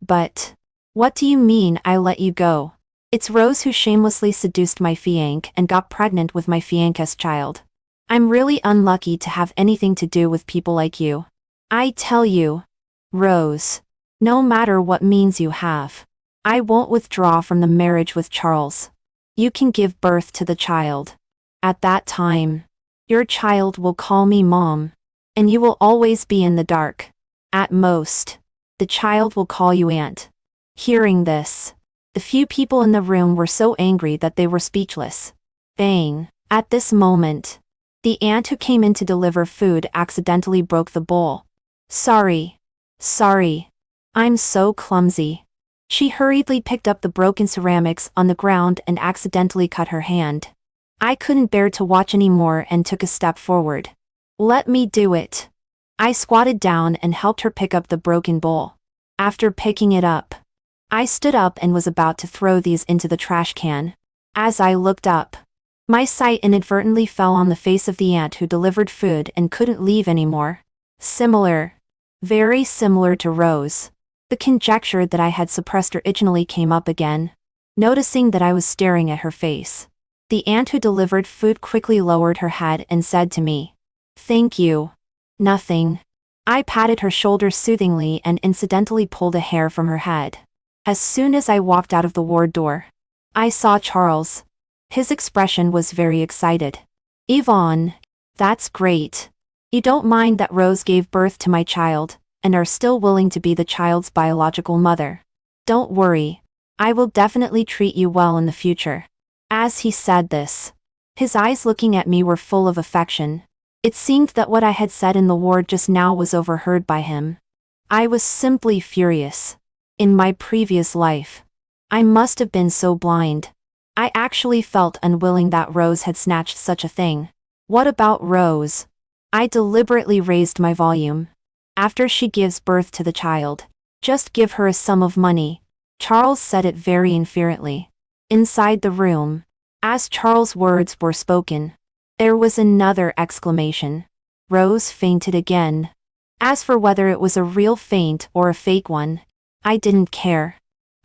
But, what do you mean I let you go? It's Rose who shamelessly seduced my fiancé and got pregnant with my fiancé's child. I'm really unlucky to have anything to do with people like you. I tell you, Rose, no matter what means you have, I won't withdraw from the marriage with Charles. You can give birth to the child. At that time, your child will call me Mom, and you will always be in the dark. At most, the child will call you Aunt. Hearing this, the few people in the room were so angry that they were speechless. Bang! At this moment, the aunt who came in to deliver food accidentally broke the bowl. Sorry. I'm so clumsy. She hurriedly picked up the broken ceramics on the ground and accidentally cut her hand. I couldn't bear to watch anymore and took a step forward. Let me do it. I squatted down and helped her pick up the broken bowl. After picking it up, I stood up and was about to throw these into the trash can. As I looked up, my sight inadvertently fell on the face of the aunt who delivered food and couldn't leave anymore. Very similar to Rose. The conjecture that I had suppressed originally came up again. Noticing that I was staring at her face, the aunt who delivered food quickly lowered her head and said to me, "Thank you." Nothing. I patted her shoulder soothingly and incidentally pulled a hair from her head. As soon as I walked out of the ward door, I saw Charles. His expression was very excited. Yvonne, that's great. You don't mind that Rose gave birth to my child, and are still willing to be the child's biological mother. Don't worry, I will definitely treat you well in the future. As he said this, his eyes looking at me were full of affection. It seemed that what I had said in the ward just now was overheard by him. I was simply furious. In my previous life, I must have been so blind. I actually felt unwilling that Rose had snatched such a thing. What about Rose? I deliberately raised my volume. After she gives birth to the child, just give her a sum of money. Charles said it very inferently. Inside the room, as Charles' words were spoken, there was another exclamation. Rose fainted again. As for whether it was a real faint or a fake one, I didn't care.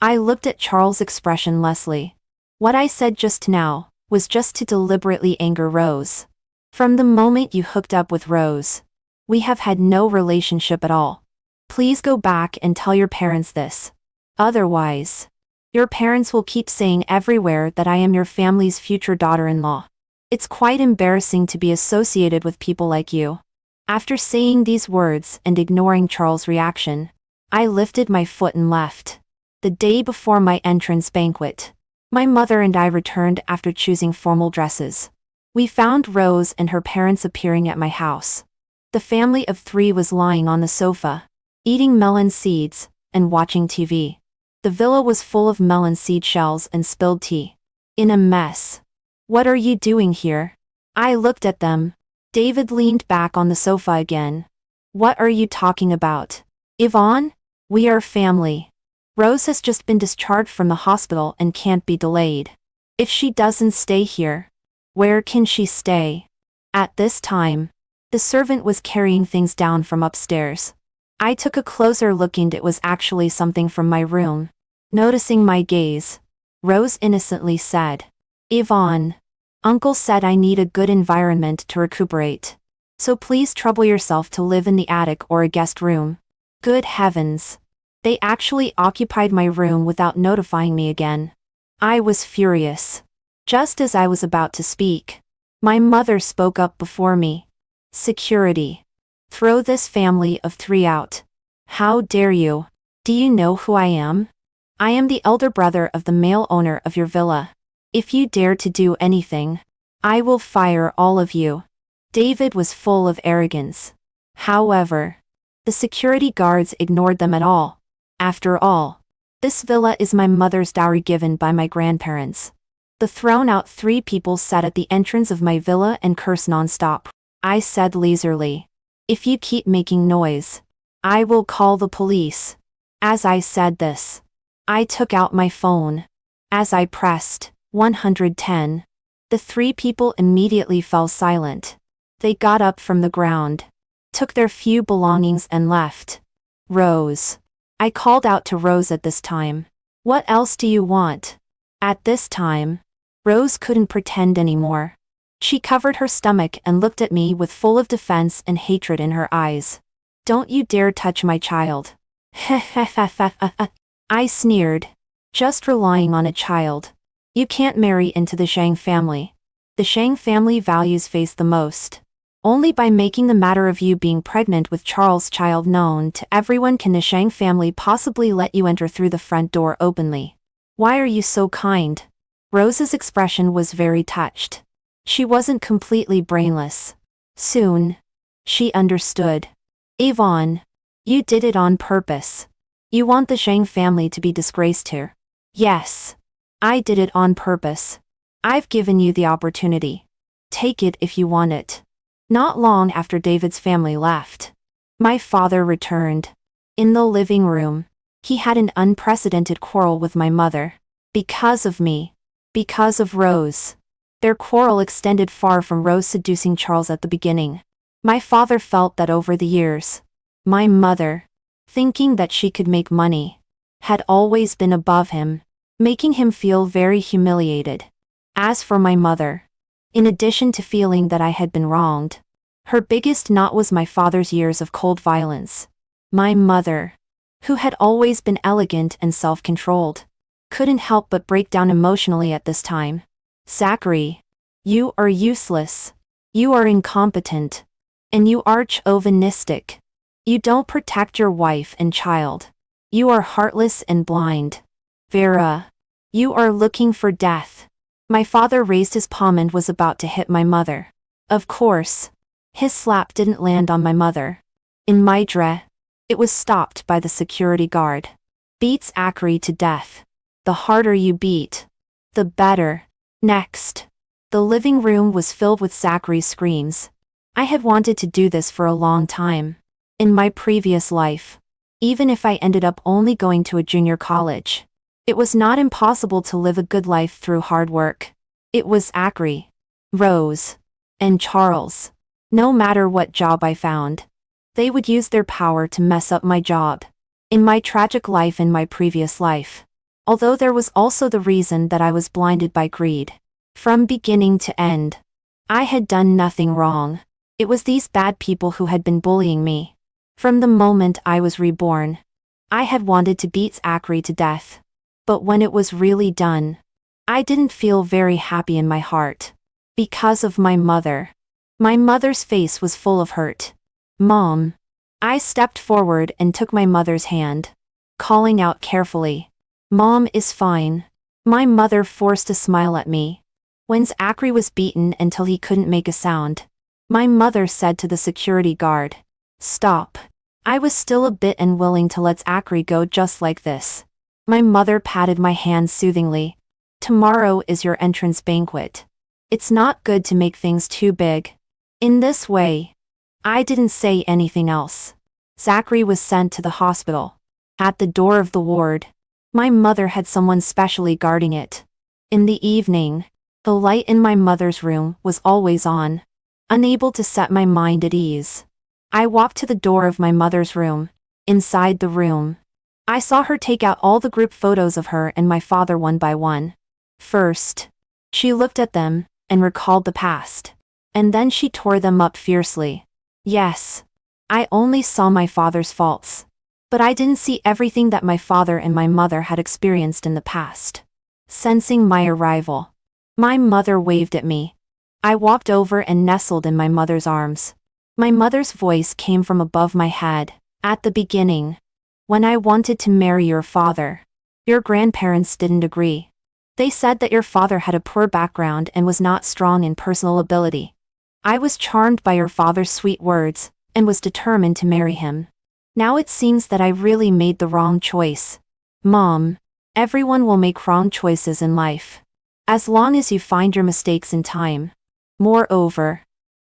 I looked at Charles' expression lessly. What I said just now was just to deliberately anger Rose. From the moment you hooked up with Rose, we have had no relationship at all. Please go back and tell your parents this. Otherwise, Your parents will keep saying everywhere that I am your family's future daughter-in-law. It's quite embarrassing to be associated with people like you." After saying these words and ignoring Charles' reaction, I lifted my foot and left. The day before my entrance banquet, my mother and I returned after choosing formal dresses. We found Rose and her parents appearing at my house. The family of 3 was lying on the sofa, eating melon seeds and watching TV. The villa was full of melon seed shells and spilled tea. In a mess. "What are you doing here?" I looked at them. David leaned back on the sofa again. "What are you talking about? Yvonne? We are family. Rose has just been discharged from the hospital and can't be delayed. If she doesn't stay here, where can she stay?" At this time, the servant was carrying things down from upstairs. I took a closer look and it was actually something from my room. Noticing my gaze, Rose innocently said, "Yvonne, Uncle said I need a good environment to recuperate. So please trouble yourself to live in the attic or a guest room." Good heavens. They actually occupied my room without notifying me again. I was furious. Just as I was about to speak, my mother spoke up before me. "Security. Throw this family of 3 out. How dare you? Do you know who I am? I am the elder brother of the male owner of your villa. If you dare to do anything, I will fire all of you." David was full of arrogance. However, the security guards ignored them at all. After all, this villa is my mother's dowry given by my grandparents. The thrown-out 3 people sat at the entrance of my villa and cursed non-stop. I said leisurely, "If you keep making noise, I will call the police." As I said this, I took out my phone. As I pressed 110, the 3 people immediately fell silent. They got up from the ground, took their few belongings and left. "Rose." I called out to Rose at this time. "What else do you want?" At this time, Rose couldn't pretend anymore. She covered her stomach and looked at me with full of defense and hatred in her eyes. "Don't you dare touch my child." I sneered. "Just relying on a child. You can't marry into the Shang family. The Shang family values face the most. Only by making the matter of you being pregnant with Charles' child known to everyone can the Shang family possibly let you enter through the front door openly. Why are you so kind?" Rose's expression was very touched. She wasn't completely brainless. Soon, she understood. "Yvonne, you did it on purpose. You want the Shang family to be disgraced here." "Yes. I did it on purpose. I've given you the opportunity. Take it if you want it." Not long after David's family left, my father returned. In the living room, he had an unprecedented quarrel with my mother. Because of me. Because of Rose. Their quarrel extended far from Rose seducing Charles at the beginning. My father felt that over the years, my mother, thinking that she could make money, had always been above him, making him feel very humiliated. As for my mother, in addition to feeling that I had been wronged, her biggest knot was my father's years of cold violence. My mother, who had always been elegant and self-controlled, couldn't help but break down emotionally at this time. "Zachary, you are useless. You are incompetent. And you are chauvinistic. You don't protect your wife and child. You are heartless and blind. Vera, you are looking for death." My father raised his palm and was about to hit my mother. Of course, his slap didn't land on my mother. In my dread, it was stopped by the security guard. "Beats Zachary to death. The harder you beat, the better." Next, the living room was filled with Zachary's screams. I had wanted to do this for a long time. In my previous life, even if I ended up only going to a junior college, it was not impossible to live a good life through hard work. It was Zachary, Rose, and Charles. No matter what job I found, they would use their power to mess up my job. In my tragic life in my previous life, although there was also the reason that I was blinded by greed. From beginning to end, I had done nothing wrong. It was these bad people who had been bullying me. From the moment I was reborn, I had wanted to beat Zachary to death. But when it was really done, I didn't feel very happy in my heart. Because of my mother. My mother's face was full of hurt. Mom. I stepped forward and took my mother's hand, calling out carefully. Mom is fine. My mother forced a smile at me. When Zachary was beaten until he couldn't make a sound, my mother said to the security guard, "Stop." I was still a bit unwilling to let Zachary go just like this. My mother patted my hand soothingly. Tomorrow is your entrance banquet. It's not good to make things too big. In this way. I didn't say anything else. Zachary was sent to the hospital. At the door of the ward, my mother had someone specially guarding it. In the evening, the light in my mother's room was always on. Unable to set my mind at ease, I walked to the door of my mother's room. Inside the room, I saw her take out all the group photos of her and my father one by one. First, she looked at them and recalled the past. And then she tore them up fiercely. Yes, I only saw my father's faults. But I didn't see everything that my father and my mother had experienced in the past. Sensing my arrival, my mother waved at me. I walked over and nestled in my mother's arms. My mother's voice came from above my head. At the beginning, when I wanted to marry your father, your grandparents didn't agree. They said that your father had a poor background and was not strong in personal ability. I was charmed by your father's sweet words, and was determined to marry him. Now it seems that I really made the wrong choice. Mom, everyone will make wrong choices in life. As long as you find your mistakes in time. Moreover,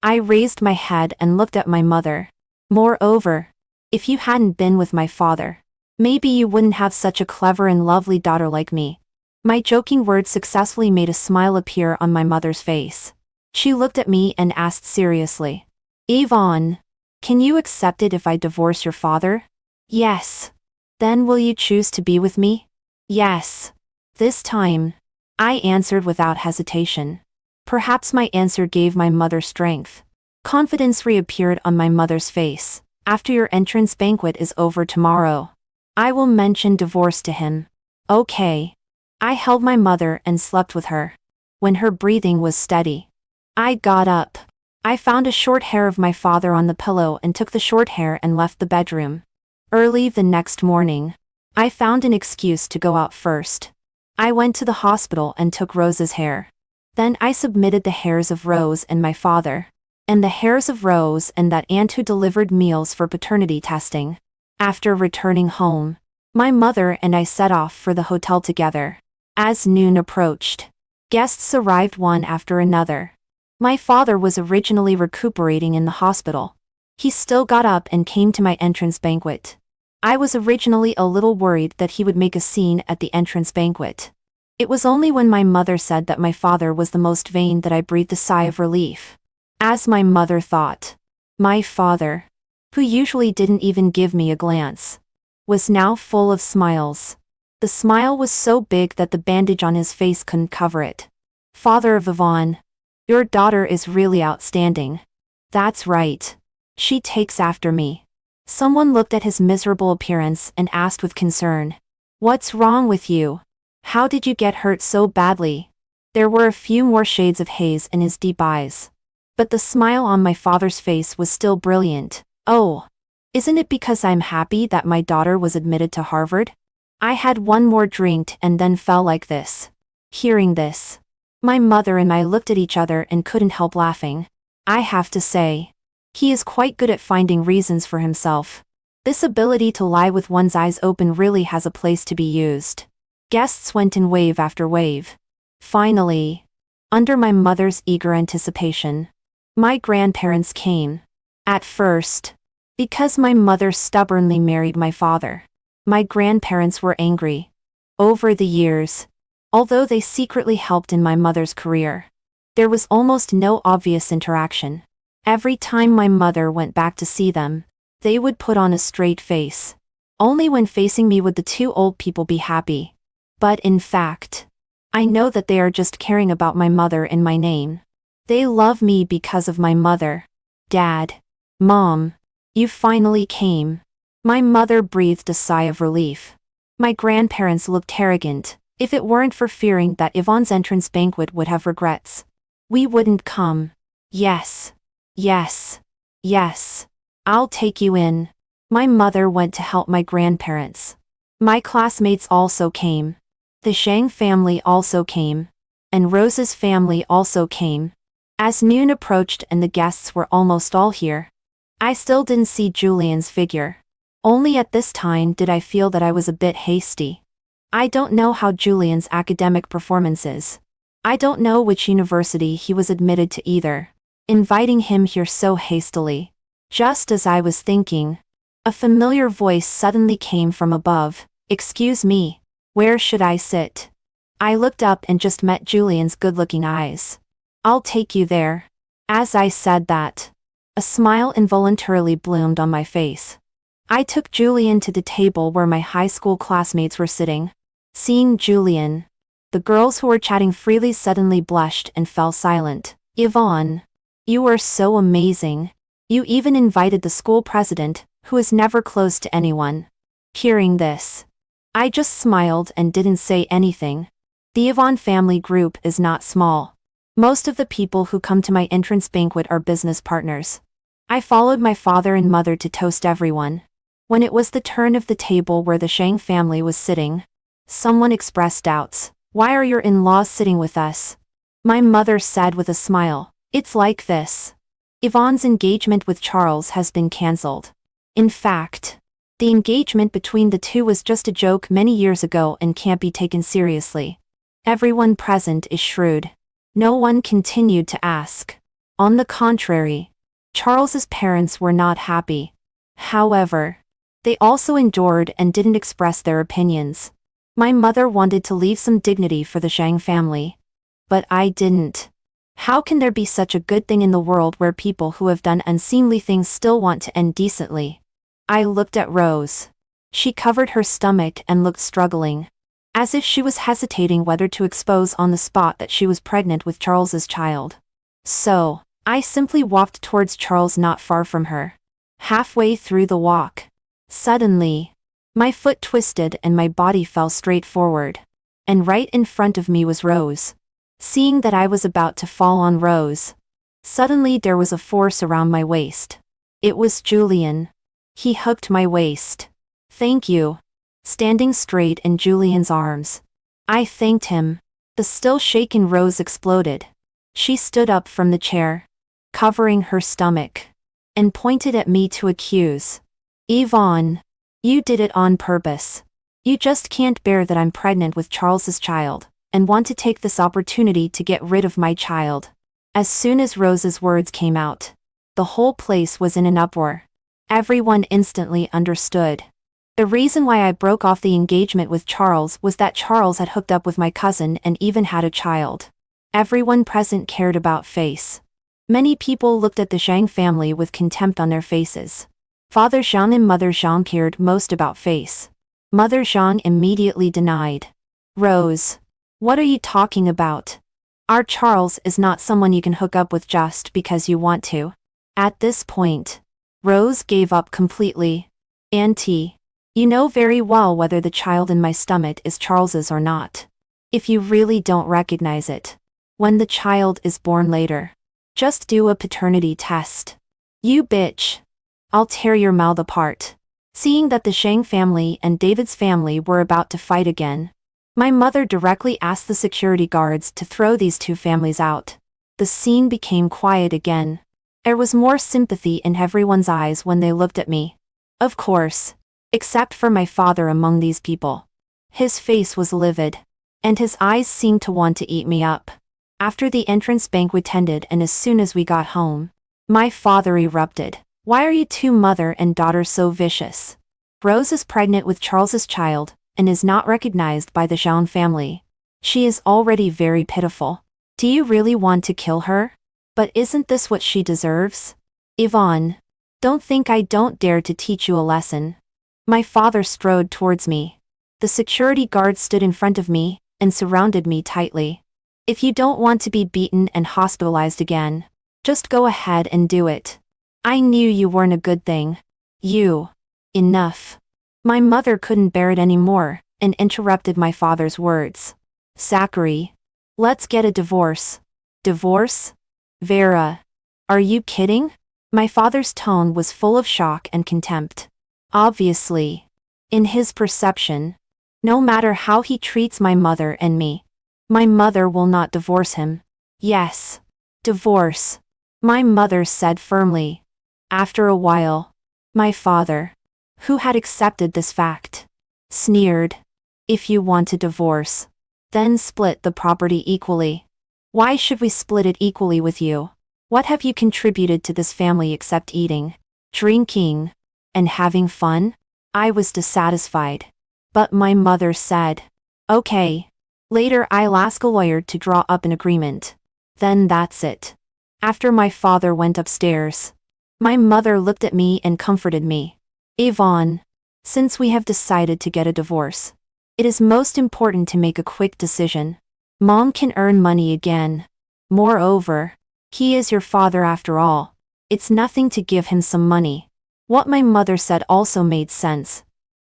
I raised my head and looked at my mother. Moreover, if you hadn't been with my father, maybe you wouldn't have such a clever and lovely daughter like me. My joking words successfully made a smile appear on my mother's face. She looked at me and asked seriously, Yvonne, can you accept it if I divorce your father? Yes. Then will you choose to be with me? Yes. This time, I answered without hesitation. Perhaps my answer gave my mother strength. Confidence reappeared on my mother's face. After your entrance banquet is over tomorrow, I will mention divorce to him. Okay. I held my mother and slept with her. When her breathing was steady, I got up. I found a short hair of my father on the pillow and took the short hair and left the bedroom. Early the next morning, I found an excuse to go out first. I went to the hospital and took Rose's hair. Then I submitted the hairs of Rose and my father, and the hairs of Rose and that aunt who delivered meals for paternity testing. After returning home, my mother and I set off for the hotel together. As noon approached, guests arrived one after another. My father was originally recuperating in the hospital. He still got up and came to my entrance banquet. I was originally a little worried that he would make a scene at the entrance banquet. It was only when my mother said that my father was the most vain that I breathed a sigh of relief. As my mother thought, my father, who usually didn't even give me a glance, was now full of smiles. The smile was so big that the bandage on his face couldn't cover it. Father of Yvonne, your daughter is really outstanding. That's right. She takes after me. Someone looked at his miserable appearance and asked with concern, What's wrong with you? How did you get hurt so badly? There were a few more shades of haze in his deep eyes. But the smile on my father's face was still brilliant. Oh, isn't it because I'm happy that my daughter was admitted to Harvard? I had one more drink and then fell like this. Hearing this, my mother and I looked at each other and couldn't help laughing. I have to say, he is quite good at finding reasons for himself. This ability to lie with one's eyes open really has a place to be used. Guests went in wave after wave. Finally, under my mother's eager anticipation, my grandparents came. At first, because my mother stubbornly married my father, my grandparents were angry. Over the years, although they secretly helped in my mother's career, there was almost no obvious interaction. Every time my mother went back to see them, they would put on a straight face. Only when facing me would the two old people be happy. But in fact, I know that they are just caring about my mother in my name. They love me because of my mother. Dad, Mom, you finally came. My mother breathed a sigh of relief. My grandparents looked arrogant. If it weren't for fearing that Yvonne's entrance banquet would have regrets, we wouldn't come. Yes. Yes. Yes. I'll take you in. My mother went to help my grandparents. My classmates also came. The Zhang family also came. And Rose's family also came. As noon approached and the guests were almost all here, I still didn't see Julian's figure. Only at this time did I feel that I was a bit hasty. I don't know how Julian's academic performance is. I don't know which university he was admitted to either. Inviting him here so hastily. Just as I was thinking, a familiar voice suddenly came from above. Excuse me, where should I sit? I looked up and just met Julian's good-looking eyes. I'll take you there. As I said that, a smile involuntarily bloomed on my face. I took Julian to the table where my high school classmates were sitting. Seeing Julian, the girls who were chatting freely suddenly blushed and fell silent. Yvonne, you are so amazing. You even invited the school president, who is never close to anyone. Hearing this, I just smiled and didn't say anything. The Yvonne family group is not small. Most of the people who come to my entrance banquet are business partners. I followed my father and mother to toast everyone. When it was the turn of the table where the Zhang family was sitting, someone expressed doubts. Why are your in-laws sitting with us? My mother said with a smile, it's like this. Yvonne's engagement with Charles has been cancelled. In fact, the engagement between the two was just a joke many years ago and can't be taken seriously. Everyone present is shrewd. No one continued to ask. On the contrary, Charles's parents were not happy. However, they also endured and didn't express their opinions. My mother wanted to leave some dignity for the Zhang family. But I didn't. How can there be such a good thing in the world where people who have done unseemly things still want to end decently? I looked at Rose. She covered her stomach and looked struggling, as if she was hesitating whether to expose on the spot that she was pregnant with Charles's child. So, I simply walked towards Charles not far from her. Halfway through the walk, suddenly, my foot twisted and my body fell straight forward. And right in front of me was Rose. Seeing that I was about to fall on Rose, suddenly there was a force around my waist. It was Julian. He hugged my waist. Thank you. Standing straight in Julian's arms, I thanked him. The still shaken Rose exploded. She stood up from the chair, covering her stomach, and pointed at me to accuse. Yvonne, you did it on purpose. You just can't bear that I'm pregnant with Charles's child, and want to take this opportunity to get rid of my child. As soon as Rose's words came out, the whole place was in an uproar. Everyone instantly understood. The reason why I broke off the engagement with Charles was that Charles had hooked up with my cousin and even had a child. Everyone present cared about face. Many people looked at the Zhang family with contempt on their faces. Father Zhang and Mother Zhang cared most about face. Mother Zhang immediately denied. Rose, what are you talking about? Our Charles is not someone you can hook up with just because you want to. At this point, Rose gave up completely. Auntie, you know very well whether the child in my stomach is Charles's or not. If you really don't recognize it, when the child is born later, just do a paternity test. You bitch. I'll tear your mouth apart. Seeing that the Zhang family and David's family were about to fight again, my mother directly asked the security guards to throw these two families out. The scene became quiet again. There was more sympathy in everyone's eyes when they looked at me. Of course, except for my father among these people. His face was livid, and his eyes seemed to want to eat me up. After the entrance banquet ended and as soon as we got home, my father erupted. Why are you two mother and daughter so vicious? Rose is pregnant with Charles's child, and is not recognized by the Zhang family. She is already very pitiful. Do you really want to kill her? But isn't this what she deserves? Yvonne, don't think I don't dare to teach you a lesson. My father strode towards me. The security guards stood in front of me, and surrounded me tightly. If you don't want to be beaten and hospitalized again, just go ahead and do it. I knew you weren't a good thing. You. Enough. My mother couldn't bear it anymore. and interrupted my father's words. Zachary, let's get a divorce. Divorce? Vera, are you kidding? My father's tone was full of shock and contempt. Obviously. In his perception, no matter how he treats my mother and me, my mother will not divorce him. Yes. Divorce. My mother said firmly. After a while, my father, who had accepted this fact, sneered. If you want a divorce, then split the property equally. Why should we split it equally with you? What have you contributed to this family except eating, drinking, and having fun? I was dissatisfied. But my mother said, okay. Later I'll ask a lawyer to draw up an agreement. Then that's it. After my father went upstairs, my mother looked at me and comforted me. Yvonne, since we have decided to get a divorce, it is most important to make a quick decision. Mom can earn money again. Moreover, he is your father after all. It's nothing to give him some money. What my mother said also made sense.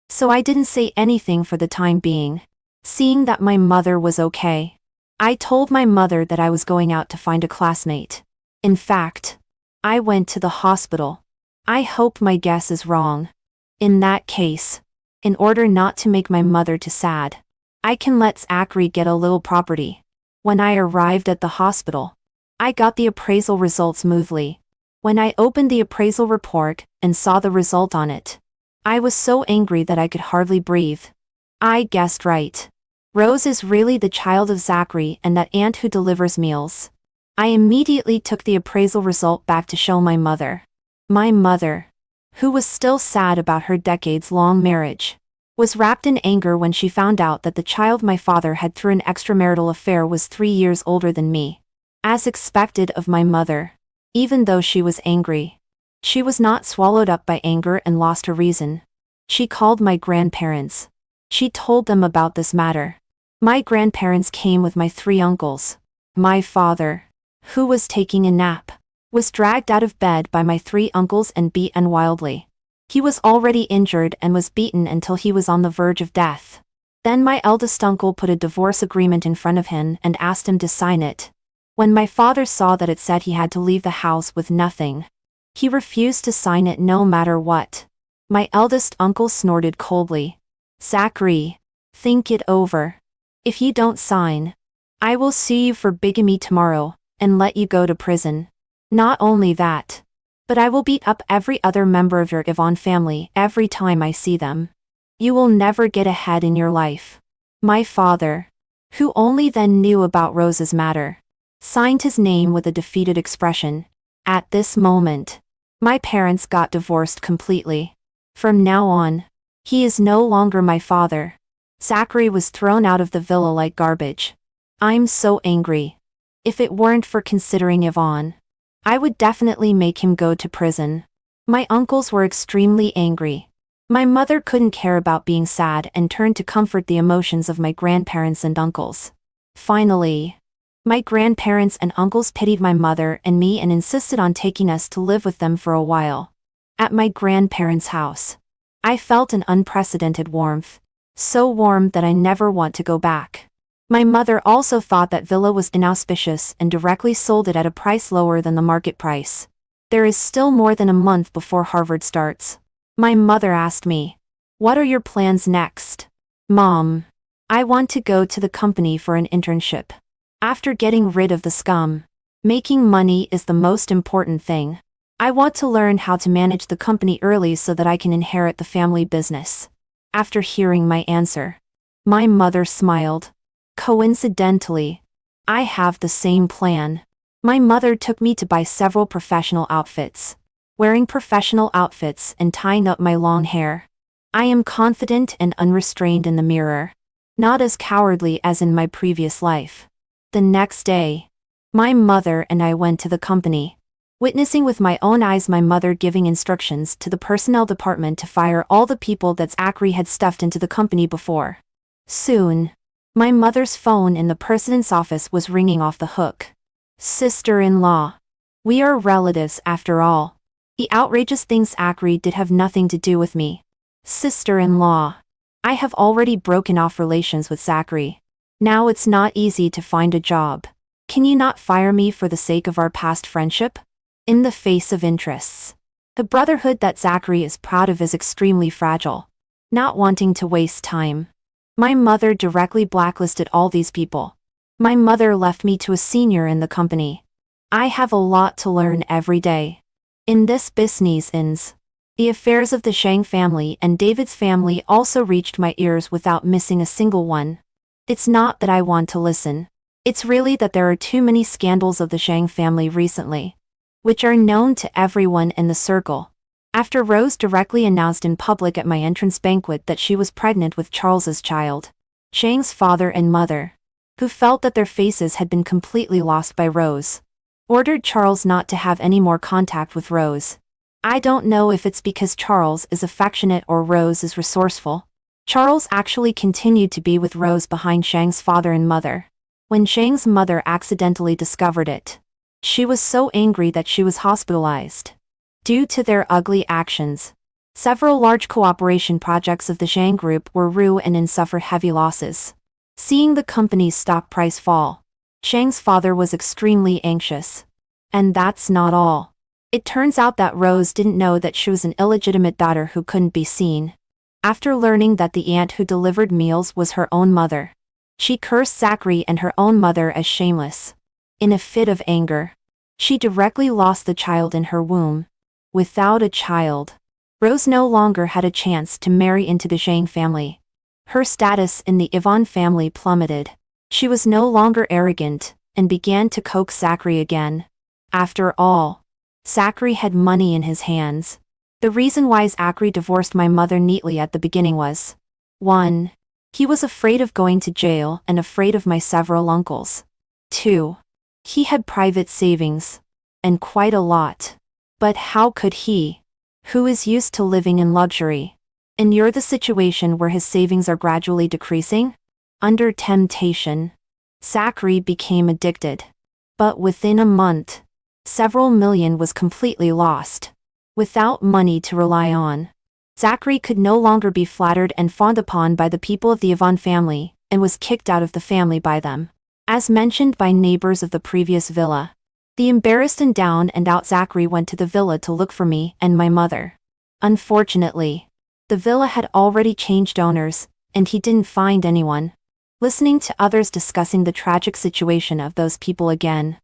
So I didn't say anything for the time being. Seeing that my mother was okay, I told my mother that I was going out to find a classmate. In fact, I went to the hospital. I hope my guess is wrong. In that case, in order not to make my mother too sad, I can let Zachary get a little property. When I arrived at the hospital, I got the appraisal results smoothly. When I opened the appraisal report and saw the result on it, I was so angry that I could hardly breathe. I guessed right. Rose is really the child of Zachary and that aunt who delivers meals. I immediately took the appraisal result back to show my mother. My mother, who was still sad about her decades-long marriage, was wrapped in anger when she found out that the child my father had through an extramarital affair was 3 years older than me. As expected of my mother, even though she was angry, she was not swallowed up by anger and lost her reason. She called my grandparents. She told them about this matter. My grandparents came with my 3 uncles. My father, who was taking a nap, was dragged out of bed by my 3 uncles and beaten wildly. He was already injured and was beaten until he was on the verge of death. Then my eldest uncle put a divorce agreement in front of him and asked him to sign it. When my father saw that it said he had to leave the house with nothing, he refused to sign it no matter what. My eldest uncle snorted coldly. Zachary, think it over. If you don't sign, I will sue you for bigamy tomorrow and let you go to prison. Not only that, but I will beat up every other member of your Yvonne family every time I see them. You will never get ahead in your life. My father, who only then knew about Rose's matter, signed his name with a defeated expression. At this moment, my parents got divorced completely. From now on, he is no longer my father. Zachary was thrown out of the villa like garbage. I'm so angry. If it weren't for considering Yvonne, I would definitely make him go to prison. My uncles were extremely angry. My mother couldn't care about being sad and turned to comfort the emotions of my grandparents and uncles. Finally, my grandparents and uncles pitied my mother and me and insisted on taking us to live with them for a while. At my grandparents' house, I felt an unprecedented warmth. So warm that I never want to go back. My mother also thought that villa was inauspicious and directly sold it at a price lower than the market price. There is still more than a month before Harvard starts. My mother asked me, "What are your plans next?" "Mom, I want to go to the company for an internship. After getting rid of the scum, making money is the most important thing. I want to learn how to manage the company early so that I can inherit the family business." After hearing my answer, my mother smiled. Coincidentally, I have the same plan. My mother took me to buy several professional outfits. Wearing professional outfits and tying up my long hair, I am confident and unrestrained in the mirror. Not as cowardly as in my previous life. The next day, my mother and I went to the company, witnessing with my own eyes my mother giving instructions to the personnel department to fire all the people that Zachary had stuffed into the company before. Soon, my mother's phone in the president's office was ringing off the hook. Sister-in-law. We are relatives after all. The outrageous things Zachary did have nothing to do with me. Sister-in-law. I have already broken off relations with Zachary. Now it's not easy to find a job. Can you not fire me for the sake of our past friendship? In the face of interests. The brotherhood that Zachary is proud of is extremely fragile. Not wanting to waste time. My mother directly blacklisted all these people. My mother left me to a senior in the company. I have a lot to learn every day. In this business, the affairs of the Shang family and David's family also reached my ears without missing a single one. It's not that I want to listen. It's really that there are too many scandals of the Shang family recently, which are known to everyone in the circle. After Rose directly announced in public at my entrance banquet that she was pregnant with Charles's child, Shang's father and mother, who felt that their faces had been completely lost by Rose, ordered Charles not to have any more contact with Rose. I don't know if it's because Charles is affectionate or Rose is resourceful. Charles actually continued to be with Rose behind Shang's father and mother. When Shang's mother accidentally discovered it, she was so angry that she was hospitalized. Due to their ugly actions, several large cooperation projects of the Shang Group were ruined and suffered heavy losses. Seeing the company's stock price fall, Shang's father was extremely anxious. And that's not all. It turns out that Rose didn't know that she was an illegitimate daughter who couldn't be seen. After learning that the aunt who delivered meals was her own mother, she cursed Zachary and her own mother as shameless. In a fit of anger, she directly lost the child in her womb. Without a child, Rose no longer had a chance to marry into the Shang family. Her status in the Yvonne family plummeted. She was no longer arrogant, and began to coax Zachary again. After all, Zachary had money in his hands. The reason why Zachary divorced my mother neatly at the beginning was 1. He was afraid of going to jail and afraid of my several uncles. 2. He had private savings. And quite a lot. But how could he, who is used to living in luxury, endure the situation where his savings are gradually decreasing? Under temptation, Zachary became addicted. But within a month, several million was completely lost. Without money to rely on, Zachary could no longer be flattered and fawned upon by the people of the Yvonne family, and was kicked out of the family by them. As mentioned by neighbors of the previous villa, the embarrassed and down and out Zachary went to the villa to look for me and my mother. Unfortunately, the villa had already changed owners, and he didn't find anyone. Listening to others discussing the tragic situation of those people again,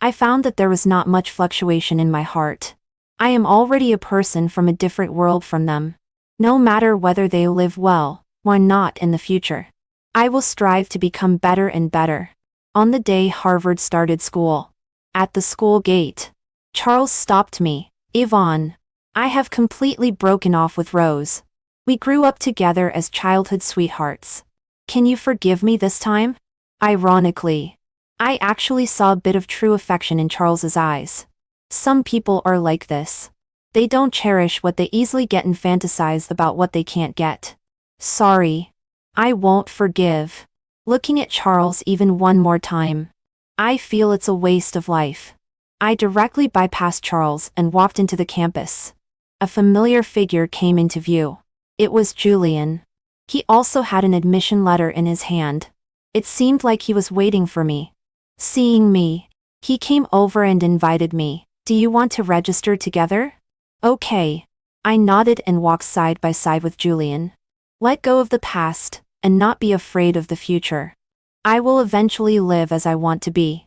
I found that there was not much fluctuation in my heart. I am already a person from a different world from them. No matter whether they live well or not in the future, I will strive to become better and better. On the day Harvard started school, at the school gate, Charles stopped me. Yvonne, I have completely broken off with Rose. We grew up together as childhood sweethearts. Can you forgive me this time? Ironically, I actually saw a bit of true affection in Charles's eyes. Some people are like this. They don't cherish what they easily get and fantasize about what they can't get. Sorry. I won't forgive. Looking at Charles even one more time, I feel it's a waste of life. I directly bypassed Charles and walked into the campus. A familiar figure came into view. It was Julian. He also had an admission letter in his hand. It seemed like he was waiting for me. Seeing me, he came over and invited me. Do you want to register together? Okay. I nodded and walked side by side with Julian. Let go of the past, and not be afraid of the future. I will eventually live as I want to be.